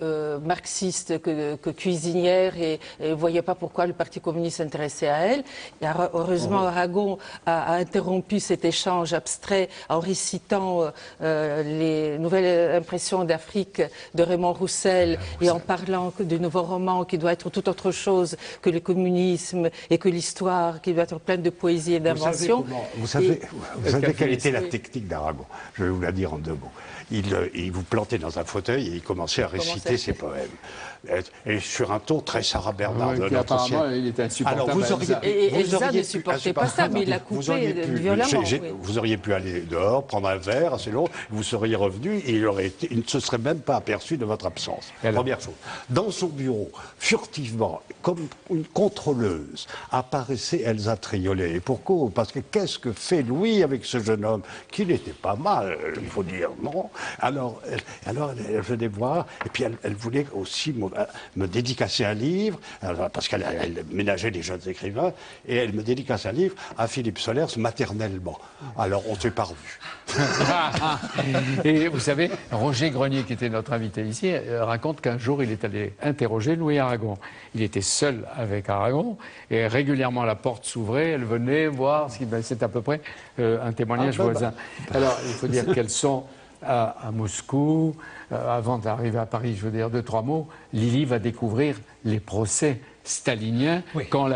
marxiste que cuisinière et ne voyait pas pourquoi le Parti communiste s'intéressait à elle. Et heureusement, Aragon a interrompu cet échange abstrait en récitant les nouvelles impressions d'Afrique de Raymond Roussel et en parlant du nouveau roman qui doit être tout autre chose que le communisme et que l'histoire qui doit être pleine de poésie et d'invention. Vous savez quelle était la technique d'Aragon? Je vais vous la dire en 2 mots. Il vous plantait dans un fauteuil et il commençait à réciter ses poèmes. Et sur un ton très Sarah Bernard de notre siècle. Il était insupportable. Alors, Elsa ne supportait pas ça, mais il l'a coupé violemment. Vous auriez pu aller dehors, prendre un verre assez long, vous seriez revenu et il ne se serait même pas aperçu de votre absence. Première chose. Dans son bureau, furtivement, comme une contrôleuse, apparaissait Elsa Triolet. Et pourquoi? Parce que qu'est-ce que fait Louis avec ce jeune homme qui n'était pas mal, il faut dire, non? Alors elle venait voir, et puis elle voulait aussi me dédicacer un livre, parce qu'elle ménageait des jeunes écrivains, et elle me dédicace un livre à Philippe Solers maternellement. Alors on ne s'est pas revus. Et vous savez, Roger Grenier, qui était notre invité ici, raconte qu'un jour il est allé interroger Louis Aragon. Il était seul avec Aragon, et régulièrement la porte s'ouvrait, elle venait voir, c'est à peu près un témoignage voisin. Alors il faut dire qu'elles sont à Moscou, avant d'arriver à Paris, je veux dire 2-3 mots, Lily va découvrir les procès staliniens quand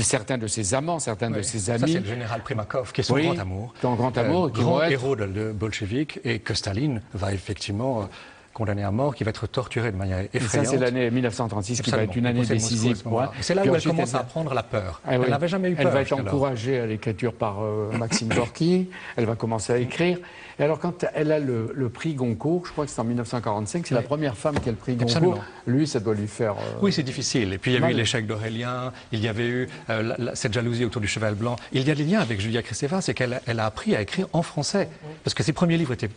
certains de ses amants, certains de ses amis... Ça, c'est le général Primakov, qui est son grand amour. Son grand amour. Grand héros de bolchevique, et que Staline va effectivement condamné à mort, qui va être torturé de manière effrayante. Et ça, c'est l'année 1936 qui va être une année décisive pour elle. C'est là où elle commence à prendre la peur. Elle n'avait jamais eu peur. Elle va être encouragée à l'écriture par Maxime Gorky. Elle va commencer à écrire. Et alors, quand elle a le prix Goncourt, je crois que c'est en 1945, c'est la première femme qui a le prix Goncourt. Absolument. Lui, ça doit lui faire... Oui, c'est difficile. Et puis, il y avait eu l'échec d'Aurélien, il y avait eu cette jalousie autour du cheval blanc. Il y a des liens avec Julia Kristeva, c'est qu'elle a appris à écrire en français. Parce que ses premiers livres étaient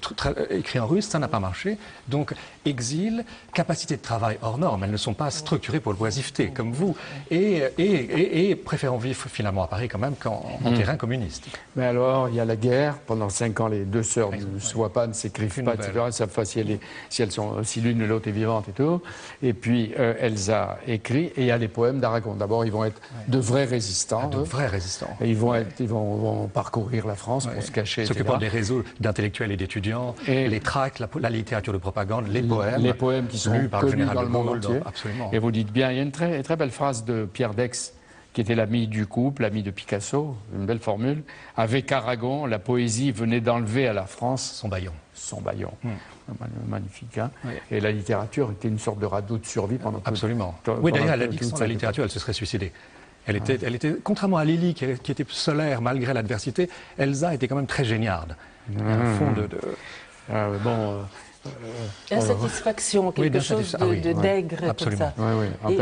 écrits en russe, ça n'a pas marché. Donc, exil, capacité de travail hors norme, elles ne sont pas structurées pour l'oisiveté, comme vous. Et préférant vivre finalement à Paris quand même qu'en terrain communiste. Mais alors, il y a la guerre. Pendant 5 ans, les deux sœurs ne se voient pas, ne s'écrivent pas, etc. Elles ne savent pas si l'une ou l'autre est vivante et tout. Et puis, Elsa écrit, et il y a les poèmes d'Aragon. D'abord, ils vont être de vrais résistants. De vrais résistants. Et ils vont parcourir la France pour se cacher, s'occupant des réseaux d'intellectuels et d'étudiants, les tracts, la littérature de propagande, les poèmes. Les poèmes qui sont connus dans le monde entier. Absolument. Et vous dites bien, il y a une très, très belle phrase de Pierre Dex, qui était l'ami du couple, l'ami de Picasso, une belle formule. Avec Aragon, la poésie venait d'enlever à la France son bâillon. Magnifique, hein. Oui. Et la littérature était une sorte de radeau de survie pendant Absolument. Oui, d'ailleurs, elle a dit que sans la littérature, elle se serait suicidée. Elle était, contrairement à Lily, qui était solaire malgré l'adversité, Elsa était quand même très géniarde. Un fond insatisfaction, quelque chose d'aigre, comme ça.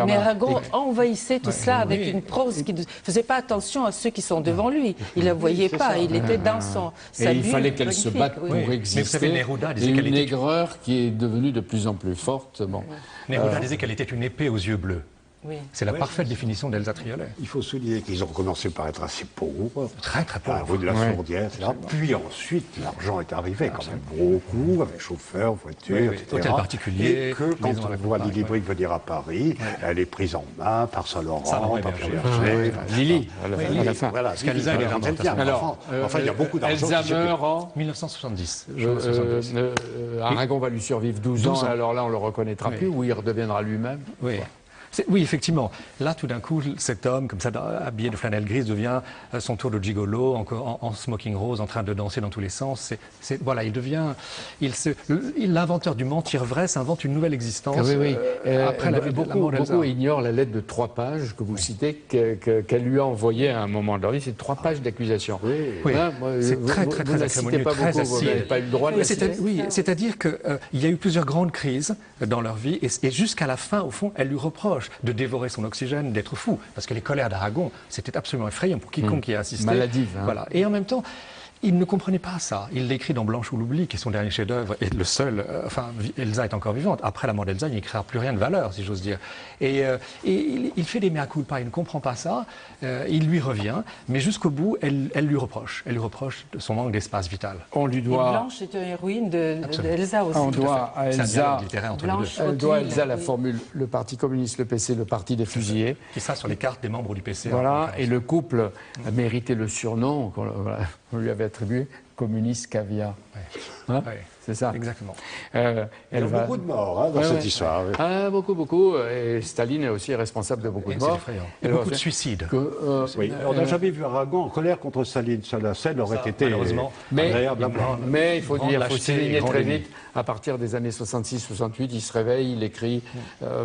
Mais Aragon envahissait tout cela avec une prose qui ne faisait pas attention à ceux qui sont devant lui. Il ne la voyait pas, il était dans sa bulle. Il fallait qu'elle se batte pour exister. Mais vous savez, Neruda disait qu'elle était une aigreur qui est devenue de plus en plus forte. Neruda disait qu'elle était une épée aux yeux bleus. Oui. C'est la parfaite définition d'Elsa Triolet. Il faut souligner qu'ils ont commencé par être assez pauvres. Très très À la pauvre. rue de la Sourdière, etc. Puis ensuite, l'argent est arrivé quand même beaucoup, avec chauffeur, voiture, etc. Hôtel particulier, Et que quand maison à on la voit campagne, Lily Brick venir à Paris, elle est prise en main par Saint-Laurent, Saint-Laurent par Berger. Pierre Lily, à la fin. Voilà, Parce qu'Elsa, elle est quand elle vraiment vient. Alors, Enfin, il y a beaucoup d'argent. Elsa qui circule. meurt en... 1970. Aragon va lui survivre 12 ans, alors là on le reconnaîtra plus, ou il redeviendra lui-même. Oui. Oui, effectivement. Là, tout d'un coup, cet homme, comme ça, habillé de flanelle grise, devient son tour de gigolo, en smoking rose, en train de danser dans tous les sens. Voilà, il devient... L'inventeur du mentir vrai s'invente une nouvelle existence. Oui. Après la mort d'Elsa. Beaucoup ignorent la lettre de 3 pages que vous citez, qu'elle lui a envoyée à un moment de leur vie. C'est 3 pages d'accusation. Oui, Hein, c'est très acrimonieux, pas très beaucoup, vous acide. n'avez pas eu le droit de la citer. Oui, c'est-à-dire qu'il y a eu plusieurs grandes crises dans leur vie, et jusqu'à la fin, au fond, elle lui reproche de dévorer son oxygène, d'être fou, parce que les colères d'Aragon, c'était absolument effrayant pour quiconque y a assisté. Maladive. Hein. Voilà. Et en même temps, il ne comprenait pas ça. Il l'écrit dans Blanche ou l'oubli, qui est son dernier chef-d'œuvre, et le seul. Elsa est encore vivante. Après la mort d'Elsa, il n'écrira plus rien de valeur, si j'ose dire. Et il fait des mea culpa. Il ne comprend pas ça. Il lui revient, mais jusqu'au bout, elle lui reproche. Elle lui reproche de son manque d'espace vital. On lui Et doit. Blanche est une héroïne d'Elsa aussi. On doit à C'est un Elsa. dialogue littéraire entre Blanche. les deux. Elle doit à Elsa la Oui. formule le Parti communiste, le PC, le Parti des fusillés. Qui sera sur les cartes des membres du PC. Voilà, et le couple a mérité le surnom qu'on lui avait attribué, communiste caviar. Hein, Ouais. c'est ça. Exactement. Il y a beaucoup de morts dans cette histoire. Oui. Ah, beaucoup. Et Staline est aussi responsable de beaucoup de C'est morts. effrayant. Et beaucoup de suicides. Oui. On n'a jamais vu Aragon en colère contre Staline. La scène aurait été malheureusement. agréable. Mais il faut Grande dire, il faut lâcheté, souligner grand très ennemi. vite, à partir des années 66-68, il se réveille, il écrit,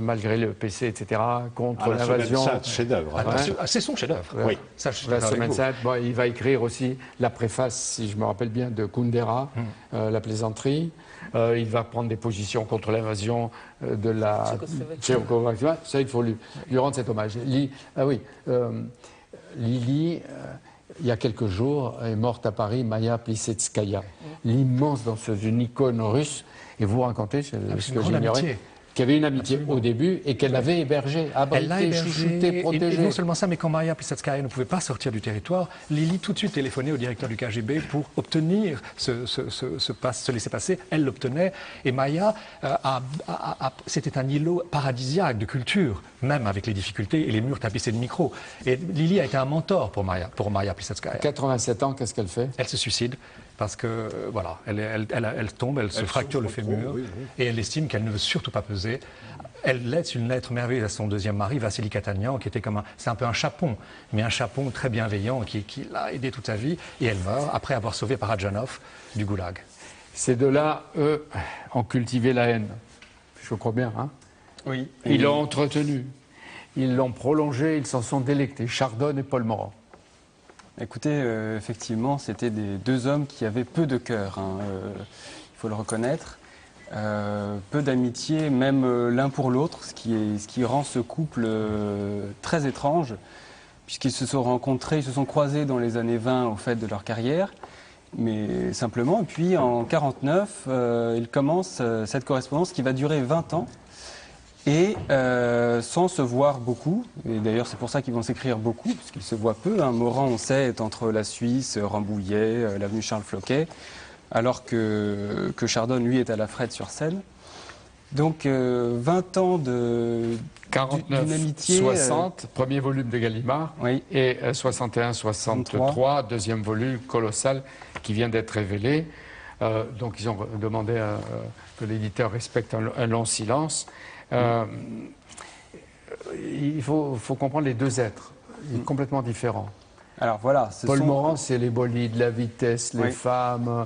malgré le PC, etc., contre La semaine l'invasion. sainte, chef-d'œuvre. C'est son chef-d'œuvre. Oui. Ça, je suis La d'accord avec semaine vous. sainte, bon, il va écrire aussi la préface, si je me rappelle bien, de Kundera, La plaisanterie. Il va prendre des positions contre l'invasion de la Tchécoslovaquie. Ça, il faut lui rendre cet hommage. Lily, il y a quelques jours, est morte à Paris, Maya Plisetskaya, l'immense danseuse, une icône russe. Et vous racontez, ce que j'ignorais, qu'il y avait une amitié au début et qu'elle avait hébergé, Elle l'a abrité, hébergée, chouchouté, et protégé. non seulement ça, mais quand Maria Plisetskaya ne pouvait pas sortir du territoire, Lily tout de suite téléphonait au directeur du KGB pour obtenir ce laissez-passer. Elle l'obtenait. Et Maya, c'était un îlot paradisiaque de culture, même avec les difficultés et les murs tapissés de micros. Et Lily a été un mentor pour Maria Plisetskaya. 87 ans, qu'est-ce qu'elle fait? Elle se suicide parce que, voilà, elle tombe, elle se fracture le fémur, et elle estime qu'elle ne veut surtout pas peser. Elle laisse une lettre merveilleuse à son deuxième mari, Vassili Katanian, qui était c'est un peu un chapon, mais un chapon très bienveillant qui l'a aidé toute sa vie, et elle meurt après avoir sauvé Parajanov du goulag. Ces deux-là, eux, ont cultivé la haine. Je crois bien, hein? Oui. Ils l'ont entretenue, ils l'ont prolongée, ils s'en sont délectés, Chardonne et Paul Morand. Écoutez, effectivement, c'était des deux hommes qui avaient peu de cœur, hein, il faut le reconnaître. Peu d'amitié, même l'un pour l'autre, ce qui rend ce couple très étrange, puisqu'ils se sont rencontrés, ils se sont croisés dans les années 20 au fait de leur carrière, mais simplement. Et puis en 1949, ils commencent cette correspondance qui va durer 20 ans. Et sans se voir beaucoup, et d'ailleurs c'est pour ça qu'ils vont s'écrire beaucoup, parce qu'ils se voient peu. Hein. Morand, on sait, est entre la Suisse, Rambouillet, l'avenue Charles Floquet, alors que Chardonne, lui, est à la Frette-sur-Seine. Donc 20 ans d'une amitié... 49-60, premier volume de Gallimard, Oui. et 61-63, deuxième volume colossal qui vient d'être révélé. Donc ils ont demandé que l'éditeur respecte un long silence. Il faut comprendre les deux êtres, complètement différents. Alors voilà, Paul Morand, c'est les bolides, la vitesse, les Oui. femmes,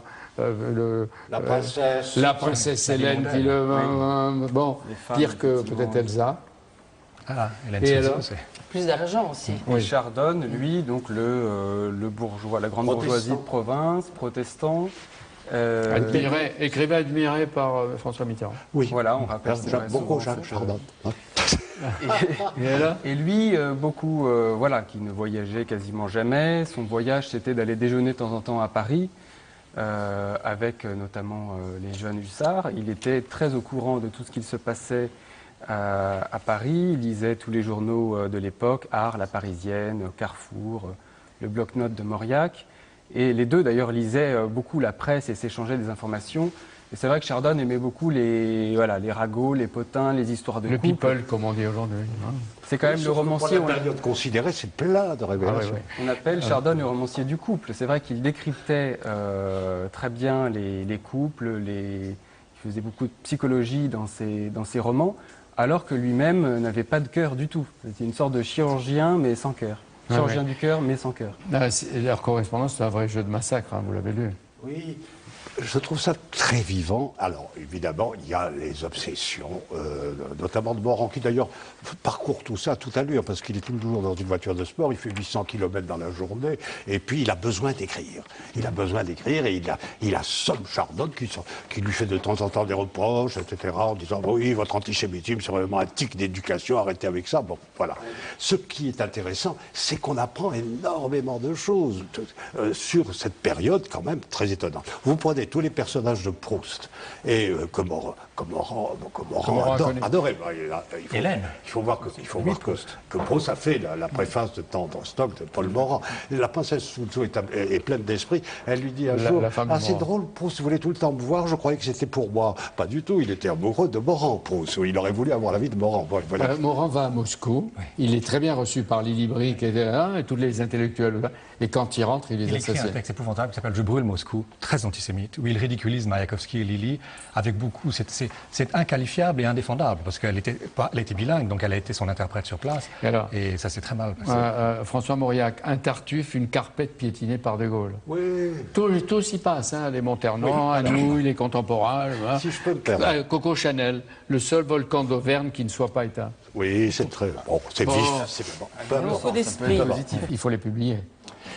La princesse. la princesse Hélène, qui bon, Les femmes, pire que effectivement. peut-être Elsa. Ah, Hélène Et Spencer, alors c'est- Plus d'argent aussi. Et Chardonne, lui, donc le bourgeois, la grande bourgeoisie de province, protestant. Écrivain admiré par François Mitterrand. Oui. Voilà, on rappelle. c'est vrai, J'aime beaucoup souvent, Jacques Chardon. Et là Et lui, beaucoup, voilà, qui ne voyageait quasiment jamais. Son voyage, c'était d'aller déjeuner de temps en temps à Paris, avec notamment les jeunes hussards. Il était très au courant de tout ce qu'il se passait à Paris. Il lisait tous les journaux de l'époque, Art, La Parisienne, Carrefour, le bloc-notes de Mauriac. Et les deux, d'ailleurs, lisaient beaucoup la presse et s'échangeaient des informations. Et c'est vrai que Chardon aimait beaucoup les ragots, les potins, les histoires de couple. Le people, comme on dit aujourd'hui. Hein. C'est quand même le romancier... Pour la période considérée, c'est plein de révélations. On appelle Chardon le romancier du couple. C'est vrai qu'il décryptait très bien les couples, il faisait beaucoup de psychologie dans ses romans, alors que lui-même n'avait pas de cœur du tout. C'était une sorte de chirurgien, mais sans cœur. Chirurgien du cœur, mais sans cœur. Leur correspondance, c'est un vrai jeu de massacre, hein, vous l'avez lu. Oui, je trouve ça très vivant. Alors, évidemment, il y a les obsessions, notamment de Morand, qui d'ailleurs parcourt tout ça tout à l'heure, parce qu'il est toujours dans une voiture de sport, il fait 800 km dans la journée, et puis il a besoin d'écrire. Il a besoin d'écrire, et il assomme Chardon, qui lui fait de temps en temps des reproches, etc., en disant, oui, votre antisémitisme, c'est vraiment un tic d'éducation, arrêtez avec ça. Bon, voilà. Ce qui est intéressant, c'est qu'on apprend énormément de choses sur cette période, quand même, très étonnante. Vous prenez tous les personnages de Proust, et que Morand adorait. Hélène. Il faut voir que Proust a fait la préface de Stock de Paul Morand. La princesse Soussou est pleine d'esprit. Elle lui dit un jour, c'est drôle, Proust voulait tout le temps me voir, je croyais que c'était pour moi. Pas du tout, il était amoureux de Morand, Proust. Il aurait voulu avoir la vie de Morand. Bon, voilà. Morand va à Moscou, il est très bien reçu par Lily Brick et tous les intellectuels. Et quand il rentre, il les assassine. Il écrit un texte épouvantable qui s'appelle « Je brûle Moscou », très antisémite, où il ridiculise Mayakovsky et Lily avec beaucoup... C'est inqualifiable et indéfendable, parce qu'elle était bilingue, donc elle a été son interprète sur place, et ça s'est très mal passé. François Mauriac, un Tartuffe, une carpette piétinée par De Gaulle. Oui. Tout s'y passe, hein, les Monternant, Anouilh, les contemporains. Si je peux me permettre. Coco Chanel, le seul volcan d'Auvergne qui ne soit pas éteint. Oui, c'est très... Bon, c'est vif, c'est bon. Beaucoup d'esprit. Il faut les publier.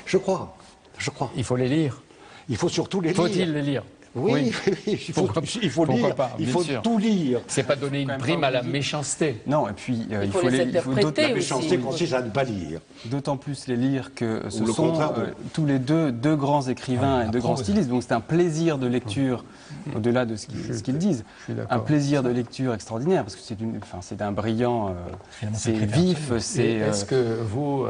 Je crois. Il faut les lire. Il faut surtout les lire. Faut-il les lire? Oui, il faut lire. Pas, il faut tout lire. C'est pas donner une prime à la méchanceté. Non, et puis il faut les la interpréter méchanceté aussi. consiste à ne pas lire. D'autant plus les lire que ce le sont contraire tous les deux grands écrivains et deux grands stylistes. Donc c'est un plaisir de lecture, au-delà de ce qu'ils disent. Un plaisir de lecture extraordinaire, parce que c'est d'un brillant, c'est vif. Est-ce que vous,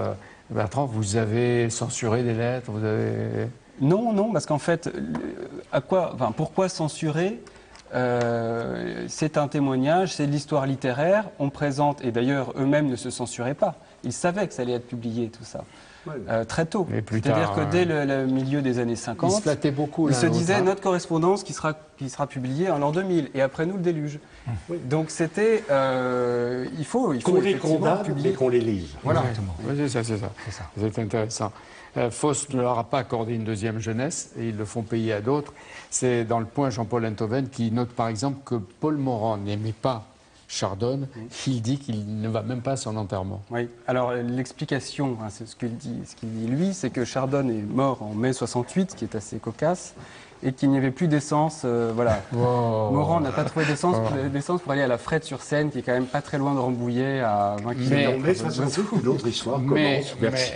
Bertrand, vous avez censuré des lettres, vous avez... Non, parce qu'en fait, pourquoi censurer c'est un témoignage, c'est de l'histoire littéraire, on présente, et d'ailleurs eux-mêmes ne se censuraient pas. Ils savaient que ça allait être publié, tout ça, très tôt. C'est-à-dire que dès le milieu des années 50, ils se flattaient beaucoup, ils se disaient notre correspondance qui sera publiée en l'an 2000, et après nous le déluge. Oui. Donc c'était, il faut qu'on les condamne et qu'on les lise. Voilà, oui, c'est ça. C'est intéressant. Faust ne leur a pas accordé une deuxième jeunesse et ils le font payer à d'autres. C'est dans le point Jean-Paul Enthoven qui note par exemple que Paul Morand n'aimait pas Chardon. Il dit qu'il ne va même pas à son enterrement. Oui, alors l'explication, c'est ce qu'il dit lui, c'est que Chardon est mort en mai 68, qui est assez cocasse, et qu'il n'y avait plus d'essence. Voilà. Wow. Morand n'a pas trouvé d'essence pour aller à la Frette-sur-Seine, qui est quand même pas très loin de Rambouillet, à 20 km. Mais une autre histoire mais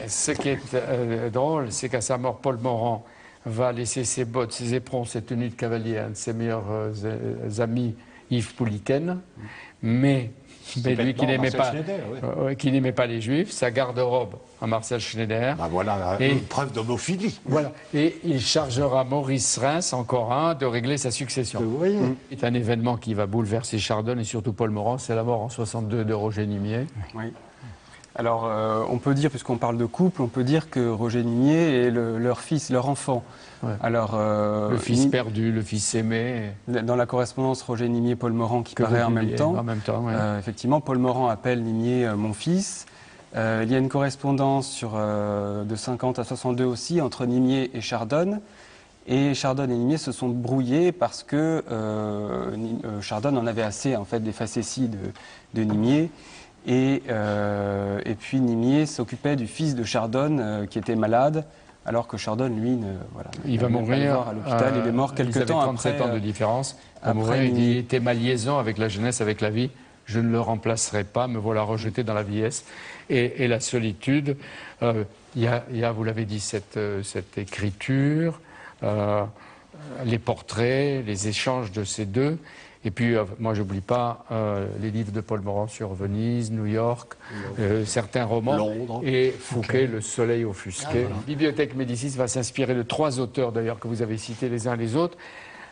ce qui est drôle, c'est qu'à sa mort, Paul Morand va laisser ses bottes, ses éperons, ses tenues de cavalier à un de ses meilleurs amis, Yves Pouliken. Mais lui qui n'aimait pas les Juifs, sa garde-robe à Marcel Schneider. Voilà, une preuve d'homophilie. Voilà. Et il chargera Maurice Reims, encore un, de régler sa succession. C'est un événement qui va bouleverser Chardon et surtout Paul Morand. C'est la mort en 62 de Roger Nimier. Oui. Alors, on peut dire, puisqu'on parle de couple, on peut dire que Roger Nimier est leur fils, leur enfant. Ouais. Alors, le fils perdu, le fils aimé. Dans la correspondance Roger Nimier-Paul Morand qui paraît en même temps. Effectivement, Paul Morand appelle Nimier mon fils. Il y a une correspondance de 50 à 62 aussi entre Nimier et Chardon. Et Chardon et Nimier se sont brouillés parce que Chardon en avait assez en fait, des facéties de Nimier. Et puis Nimier s'occupait du fils de Chardon qui était malade, alors que Chardon, lui, il va mourir à l'hôpital. Il est mort quelque temps après. 37 ans de différence. Il dit, était ma liaison avec la jeunesse, avec la vie. Je ne le remplacerai pas, me voilà rejeté dans la vieillesse. Et la solitude, il y a, vous l'avez dit, cette écriture, les portraits, les échanges de ces deux. Et puis, moi, j'oublie pas les livres de Paul Morand sur Venise, New York, certains romans, Londres. et Fouquet, Le soleil offusqué. La Bibliothèque Médicis va s'inspirer de 3 auteurs, d'ailleurs, que vous avez cités les uns les autres.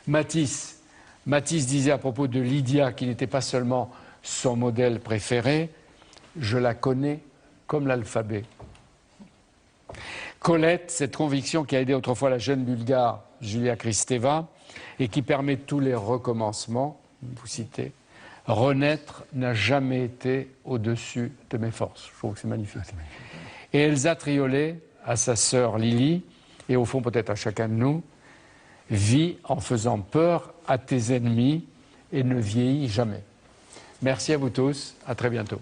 Matisse disait à propos de Lydia, qui n'était pas seulement son modèle préféré, « Je la connais comme l'alphabet ». Colette, cette conviction qui a aidé autrefois la jeune Bulgare Julia Kristeva et qui permet tous les recommencements, vous citez, « Renaître n'a jamais été au-dessus de mes forces ». Je trouve que c'est magnifique. Et Elsa Triolet, à sa sœur Lily, et au fond peut-être à chacun de nous, « Vis en faisant peur à tes ennemis et ne vieillis jamais ». Merci à vous tous, à très bientôt.